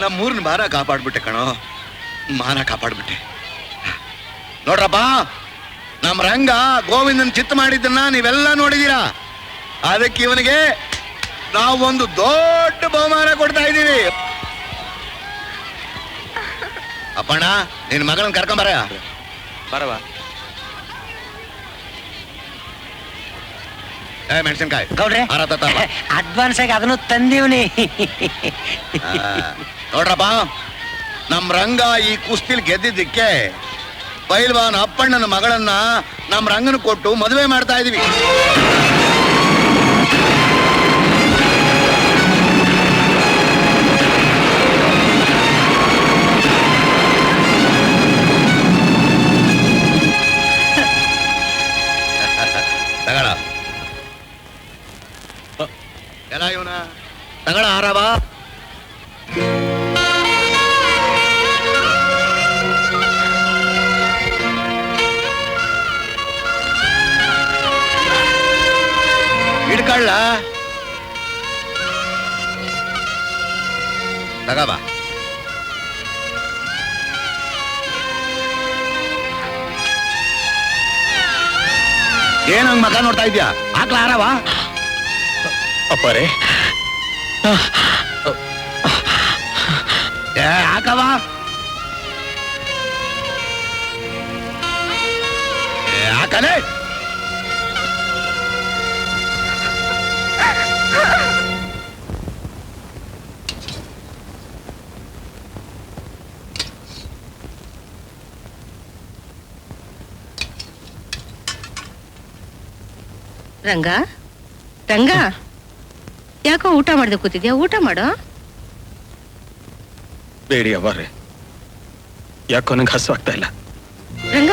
ನಮ್ಮೂರಿನ ಮಾನ ಕಾಪಾಡ್ಬಿಟ್ಟೆ ಕಣೋ, ಮಾನ ಕಾಪಾಡ್ಬಿಟ್ಟೆ. ನೋಡ್ರಪ್ಪ, ನಮ್ಮ ರಂಗ ಗೋವಿಂದನ್ ಚಿತ್ತ ಮಾಡಿದ್ದನ್ನ ನೀವೆಲ್ಲ ನೋಡಿದೀರಾ. ಅದಕ್ಕೆ ಇವನಿಗೆ ನಾವು ಒಂದು ದೊಡ್ಡ ಬಹುಮಾನ ಕೊಡ್ತಾ ಇದ್ದೀವಿ. ಅಪ್ಪಣ್ಣ, ನಿನ್ ಮಗಳನ್ನ ಕರ್ಕೊಂಬರ. ಬರವಾ ಮೆಣಸಿನ್ಕಾಯಿ ಗೌಡ್ರೆ ಅಡ್ವಾನ್ಸ್ ಆಗಿ ಅದನ್ನು ತಂದೀವ್ನಿ. ನೋಡ್ರಪ್ಪ, ನಮ್ ರಂಗ ಈ ಕುಸ್ತಿಲ್ ಗೆದ್ದಿದ್ದಕ್ಕೆ ಪೈಲ್ವಾನ್ ಅಪ್ಪಣ್ಣನ ಮಗಳನ್ನ ನಮ್ ರಂಗನ ಕೊಟ್ಟು ಮದುವೆ ಮಾಡ್ತಾ ಇದೀವಿ. ತಗಳ ಎಲ್ಲ ಇವನ ತಗಳ ಆರಾವ. ಹಿಡ್ಕಳ್ಳ ತಗಬಾ. ಏನಂಗ್ ಮಗ ನೋಡ್ತಾ ಇದ್ಯಾ? ಹಾಕ್ಲ ಆರಾವ. ಅಪ್ಪರೇ, ಹಾಕವ. ಹಾಕಲೇ. ರಂಗ, ರಂಗ, ಯಾಕೋ ಊಟ ಮಾಡ್ದೆ ಕೂತಿದ್ಯಾ? ಊಟ ಮಾಡೋ. ಬೇಡಿ ಅವರೇ, ಯಾಕೋ ನಂಗೆ ಹಸುವಾಗ್ತಾ ಇಲ್ಲ. ರಂಗ,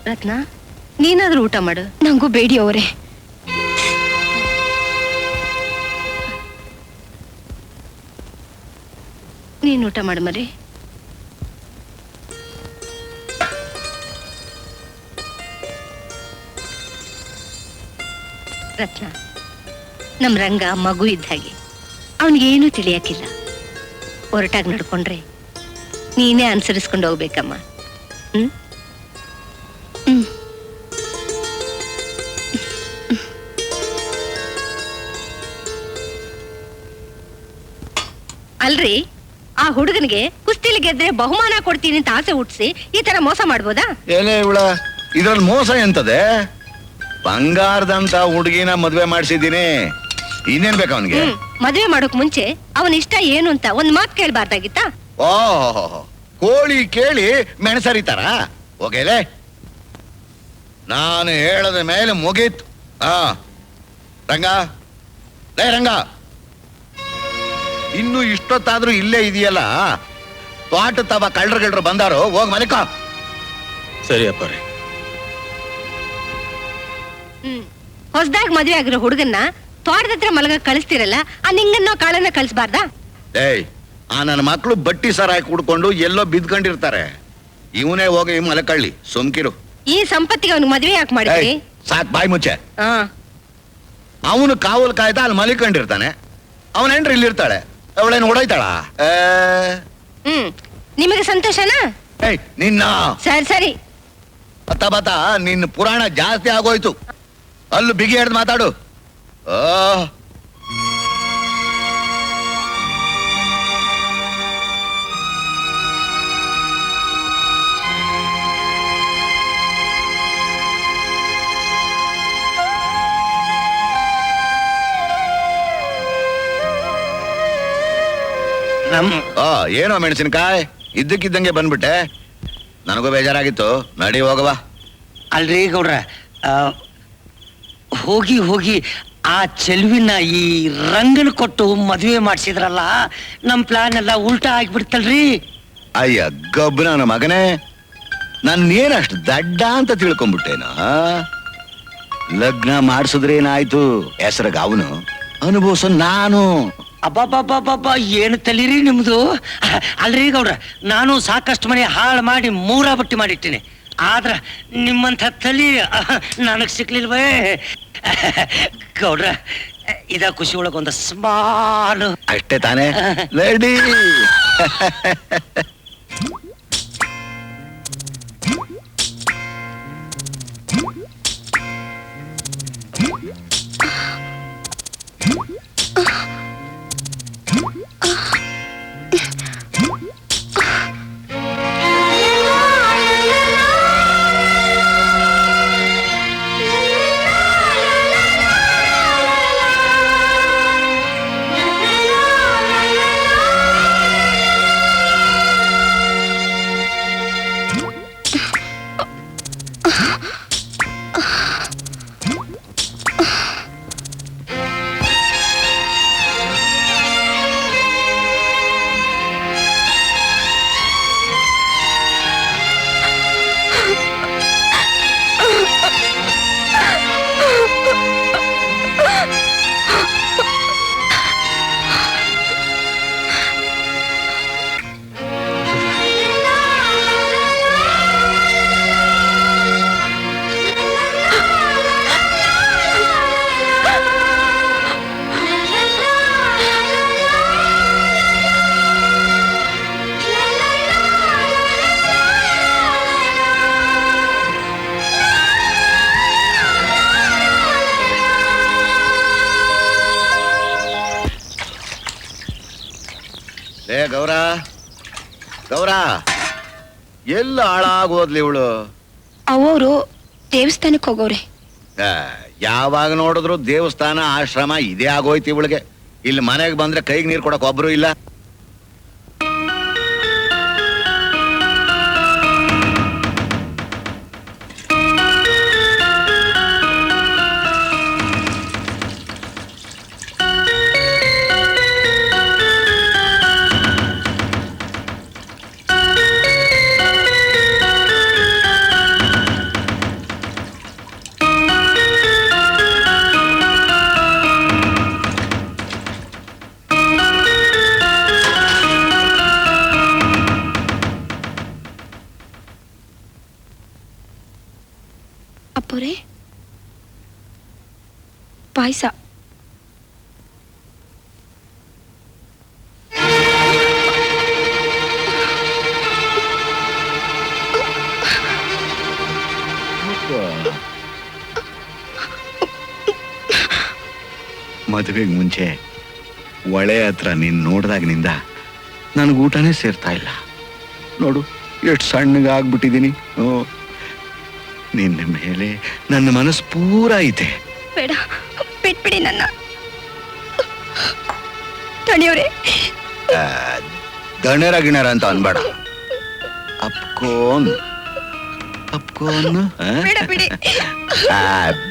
ರತ್ನ, ನೀನಾದ್ರೂ ಊಟ ಮಾಡು. ನಂಗೂ ಬೇಡಿ ಅವರೇ. ನೀನ್ ಊಟ ಮಾಡು ಮರಿ. ರತ್ನ, ನಮ್ ರಂಗ ಮಗು ಇದ್ದ ಹಾಗೆ, ಅವನಿಗೇನೂ ತಿಳಿಯಕ್ಕಿಲ್ಲ. ಹೊರಟಾಗಿ ನಡ್ಕೊಂಡ್ರೆ ನೀನೇ ಅನುಸರಿಸ್ಕೊಂಡು ಹೋಗ್ಬೇಕಮ್ಮ. ಹ್ಮ್ ಹ್ಮ್. ಅಲ್ರಿ, ಆ ಹುಡುಗನಿಗೆ ಕುಸ್ತಿಲಿ ಗೆದ್ರೆ ಬಹುಮಾನ ಕೊಡ್ತೀನಿ ಅಂತ ಆಸೆ ಹುಟ್ಟಿಸಿ ಈ ತರ ಮೋಸ ಮಾಡ್ಬೋದಾ? ಏನೇ ಇವಳ, ಇದ್ರಲ್ಲಿ ಮೋಸ ಎಂತದೆ? ಬಂಗಾರದಂತ ಹುಡುಗಿನ ಮದ್ವೆ ಮಾಡಿಸಿದ್ದೀನಿ, ಇನ್ನೇನ್ ಬೇಕು ಅವನಿಗೆ? ಮದ್ವೆ ಮಾಡೋಕ್ ಮುಂಚೆ ಅವನ ಇಷ್ಟ ಏನು ಅಂತ ಒಂದ್ ಮಾತು ಕೇಳ್ಬಾರ್ದಾಗಿತ್ತ? ಓಹೋ, ಕೋಳಿ ಕೇಳಿ ಮೆಣಸರಿತಾರ? ಹೋಗೇಲೆ, ನಾನು ಹೇಳದ ಮೇಲೆ ಮುಗೀತು. ರಂಗ, ಲೇ ರಂಗ, ಇನ್ನು ಇಷ್ಟೊತ್ತಾದ್ರೂ ಇಲ್ಲೇ ಇದೆಯಲ್ಲ, ತೋಟ ತವ ಕಳ್ರು ಬಂದಾರು, ಹೋಗ್ ಮಲಿಕ. ಸರಿ ಅಪ್ಪರೇ. ಹೊಸದಾಗಿ ಮದ್ವೆ ಆಗಿರೋ ಹುಡುಗನ್ನ ತೋಟದ ಹತ್ರ ಮಲಗ ಕಳಿಸ್ತಿರಲ್ಲ, ಆ ನಿಂಗನ್ನೋ ಕಾಳನ್ನ ಕಳಿಸ್ಬಾರ್ದಾ? ಏಯ್, ಆ ನನ್ನ ಮಕ್ಕಳು ಬಟ್ಟಿ ಸರಾಯಿ ಕುಡ್ಕೊಂಡು ಎಲ್ಲೋ ಬಿದ್ಕೊಂಡಿರ್ತಾರೆ. ಇವನೇ ಹೋಗಿ ಮಲಕಳ್ಳಿ, ಸುಮ್ಕಿರು. ಈ ಸಂಪತ್ತಿಗೆ ಅವ್ನಿಗೆ ಮದ್ವೆ ಯಾಕೆ ಮಾಡಿದ್ರಿ? ಸಾಕ್, ಬಾಯಿ ಮುಚ್ಚೆ. ಹಾ, ಅವನು ಕಾವಲ್ ಕಾಯ್ತಾ ಅಲ್ಲಿ ಮಲಿಕೊಂಡಿರ್ತಾನೆ, ಅವನ ಹೆಂಡ್ರಿ ಇಲ್ಲಿರ್ತಾಳೆ, ಅವಳೇನು ಹೊಡೋಯ್ತಾಳ? ನಿಮಗೆ ಸಂತೋಷನಾ? ಏಯ್ ನಿನ್ನ, ಸರಿ ಸರಿ, ಬತ್ತ ಬತ್ತ ನಿನ್ನ ಪುರಾಣ ಜಾಸ್ತಿ ಆಗೋಯ್ತು. ಅಲ್ಲೂ ಬಿಗಿ ಹಿಡ್ದು ಮಾತಾಡು. ಏನೋ ಮೆಣಸಿನಕಾಯಿ, ಇದ್ದಕ್ಕಿದ್ದಂಗೆ ಬಂದ್ಬಿಟ್ಟೆ. ನನಗೂ ಬೇಜಾರಾಗಿತ್ತು. ನಡಿ ಹೋಗವಾ. ಅಲ್ರಿ ಗೌಡ್ರ, ಹೋಗಿ ಹೋಗಿ ಆ ಚೆಲುವಿನ ಈ ರಂಗನ ಕೊಟ್ಟು ಮದುವೆ ಮಾಡಿಸಿದ್ರಲ್ಲ, ನಮ್ ಪ್ಲಾನ್ ಎಲ್ಲ ಉಲ್ಟಾ ಆಗ್ಬಿಡ್ತಲ್ರಿ. ಅಯ್ಯ ಗಬ್ಬ ನನ್ನ ಮಗನೇ, ನನ್ನೇನಷ್ಟು ದಡ್ಡ ಅಂತ ತಿಳ್ಕೊಂಡ್ಬಿಟ್ಟೇನ? ಲಗ್ನ ಮಾಡಿಸಿದ್ರೇನಾಯ್ತು, ಹೆಸರಾಗ ಅವನು, ಅನುಭವಿಸೋ ನಾನು. ಅಬ್ಬಬ್ಬಬ್ಬಬ್ಬ, ಏನು ತಲೀರಿ ನಿಮ್ದು. ಅಲ್ರಿ ಗೌಡ್ರ, ನಾನು ಸಾಕಷ್ಟು ಮನೆ ಹಾಳು ಮಾಡಿ ಮೂರ ಬಟ್ಟಿ ಮಾಡಿಟ್ಟಿನಿ, ಆದ್ರ ನಿಮ್ಮಂಥ ತಲಿ ನನಗ್ ಸಿಕ್ಲಿಲ್ವೇ? ಗೌಡ್ರ, ಇದ ಖುಷಿ ಒಳಗೆ ಒಂದು ಸ್ಮಾಲ್ ಅಷ್ಟೇ ತಾನೇ ರೆಡಿ. ಗೌರ ಗೌರ ಎಲ್ಲ ಹಾಳಾಗೋದ್ಲಿ ಇವಳು. ಅವರು ದೇವಸ್ಥಾನಕ್ಕೆ ಹೋಗೋರೆ. ಯಾವಾಗ ನೋಡಿದ್ರು ದೇವಸ್ಥಾನ ಆಶ್ರಮ ಇದೇ ಆಗೋಯ್ತು ಇವಳಿಗೆ. ಇಲ್ಲಿ ಮನೆಗೆ ಬಂದ್ರೆ ಕೈಗೆ ನೀರು ಕೊಡಕ್ ಒಬ್ರು ಇಲ್ಲ. ಅಪ್ಪೋರೆ ಪಾಯಸ. ಮದುವೆಗೆ ಮುಂಚೆ ಒಳೆ ಹತ್ರ ನೀನ್ ನೋಡ್ದಾಗಿನಿಂದ ನನಗೆ ಊಟನೇ ಸೇರ್ತಾ ಇಲ್ಲ. ನೋಡು ಎಷ್ಟು ಸಣ್ಣಗಾಗ್ಬಿಟ್ಟಿದ್ದೀನಿ. ನಿನ್ನ ಮೇಲೆ ನನ್ನ ಮನಸ್ಸು ಪೂರ ಐತೆ. ಬೇಡ, ಬಿಟ್ಬಿಡಿ ನನ್ನ. ತಣಿಯವ್ರೆ, ದಣರ ಗಿಣರ ಅಂತ ಅನ್ಬೇಡ. ಅಪ್ಕೋನ್ ಅಪ್ಕೋನ್ ಬೇಡ ಬಿಡಿ.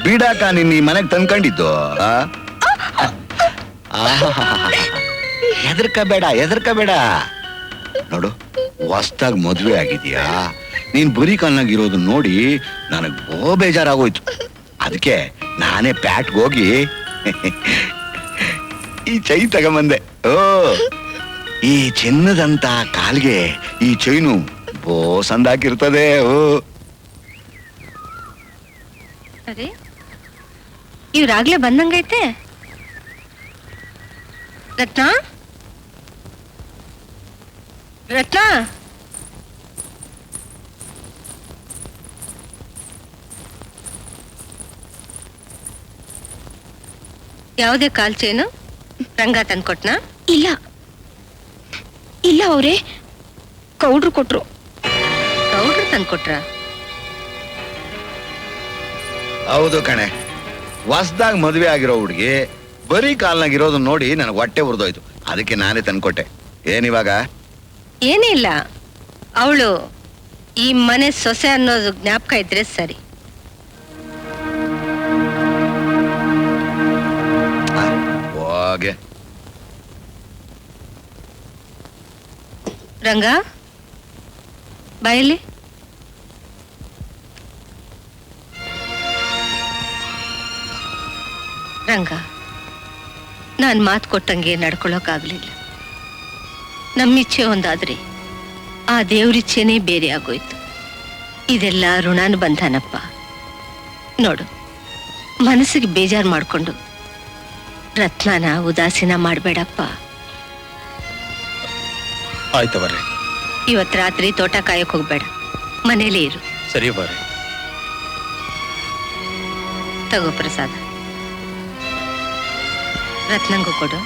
ಬಿಡಾಕ ನಿನ್ನ ಈ ಮನೆಗೆ ತಂದ್ಕೊಂಡಿದ್ದು. ಹೆದರ್ಕಬೇಡ ಹೆದರ್ಕಬೇಡ. ನೋಡು, ಹೊಸ್ದಾಗ್ ಮದ್ವೆ ಆಗಿದ್ಯಾ, ನೀನ್ ಬರೀ ಕಾಲ್ನಾಗಿರೋದು ನೋಡಿ ನನಗ್ ಬೇಜಾರಾಗೋಯ್ತು. ಅದಕ್ಕೆ ನಾನೇ ಪ್ಯಾಟ್ಗೆ ಹೋಗಿ ಈ ಚೈ ತಗೊಂಬಂದೆ. ಓ, ಈ ಚಿನ್ನದಂತ ಕಾಲ್ಗೆ ಈ ಚೈನು ಬೋಸಂದಾಕಿರ್ತದೆ. ಓ, ಅದೇ ಇವ್ರಾಗ್ಲೇ ಬಂದಂಗೈತೆ. ರತ್ನ ರತ್ನ, ಯಾವುದೇ ಕಾಲ್ ಚೇನು ರಂಗ ತಂದ್ಕೊಟ್ನಾ? ಇಲ್ಲ ಇಲ್ಲ, ಅವರೇ ಕೌಡ್ರು ಕೊಟ್ರು. ಗೌಡ್ರು ತಂದ್ಕೊಟ್ರ? ಹೌದು ಕಣೆ, ಹೊಸ್ದಾಗ್ ಮದ್ವೆ ಆಗಿರೋ ಹುಡುಗಿ ಬರೀ ಕಾಲ್ನಾಗಿರೋದು ನೋಡಿ ನನಗೆ ಹೊಟ್ಟೆ ಉರಿದೋಯ್ತು. ಅದಕ್ಕೆ ನಾನೇ ತಂದ್ಕೊಟ್ಟೆ. ಏನಿವಾಗ? ಏನಿಲ್ಲ, ಅವಳು ಈ ಮನೆ ಸೊಸೆ ಅನ್ನೋದು ಜ್ಞಾಪಕ ಇದ್ರೆ ಸರಿ. ಹೋಗೆ ರಂಗ, ಬಾಯಲ್ಲಿ. ರಂಗ, ನಾನ್ ಮಾತು ಕೊಟ್ಟಂಗೆ ನಡ್ಕೊಳಕ್ಕಾಗ್ಲಿಲ್ಲ. ನಮ್ಮಿಚ್ಛೆ ಒಂದಾದ್ರೆ ಆ ದೇವ್ರಿಚ್ಛೆನೇ ಬೇರೆ ಆಗೋಯ್ತು. ಇದೆಲ್ಲ ಋಣಾನುಬಂಧನಪ್ಪ. ನೋಡು, ಮನಸ್ಸಿಗೆ ಬೇಜಾರು ಮಾಡ್ಕೊಂಡು ರತ್ನನ ಉದಾಸೀನ ಮಾಡ್ಬೇಡಪ್ಪ. ಆಯ್ತು ಬರ್ರಿ. ಇವತ್ ರಾತ್ರಿ ತೋಟ ಕಾಯಕ್ ಹೋಗ್ಬೇಡ, ಮನೇಲಿ ಇರು. ಸರಿ ಬರ್ರಿ. ತಗೋ ಪ್ರಸಾದ, ರತ್ನಂಗೂ ಕೊಡು.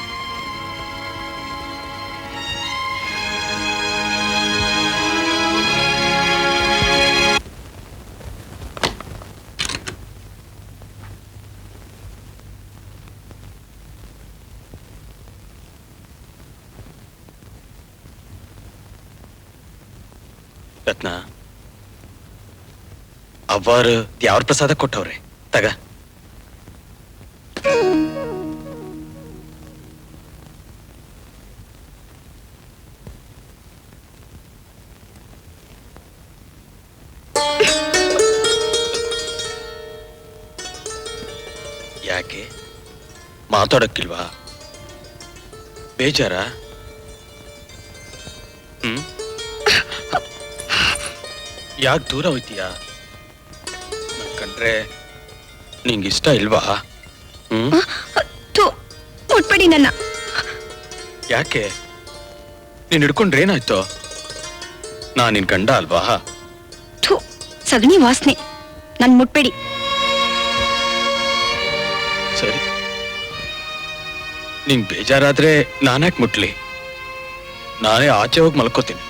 ರತ್ನ, ಅವ್ವಾರು ಯಾವ್ರ ಪ್ರಸಾದ ಕೊಟ್ಟವ್ರೆ? ತಗ. ಯಾಕೆ ಮಾತಾಡಕ್ಕಿಲ್ವಾ? ಬೇಜಾರ? ಯಾಕೆ ದೂರ ಹೋಯ್ತೀಯಾ? ನನ್ ಕಂಡ್ರೆ ನಿಂಗಿಷ್ಟ ಇಲ್ವಾ? ಮುಟ್ಬೇಡಿ ನನ್ನ. ಯಾಕೆ? ನೀನ್ ಹಿಡ್ಕೊಂಡ್ರೆ ಏನಾಯ್ತು? ನಾನ್ ನಿನ್ ಗಂಡ ಅಲ್ವಾ? ಸಗಣಿ ವಾಸನೆ, ನನ್ ಮುಟ್ಬೇಡಿ. ಸರಿ, ನಿಂಗ್ ಬೇಜಾರಾದ್ರೆ ನಾನ್ಯಾಕೆ ಮುಟ್ಲಿ? ನಾನೇ ಆಚೆ ಹೋಗಿ ಮಲ್ಕೋತೀನಿ.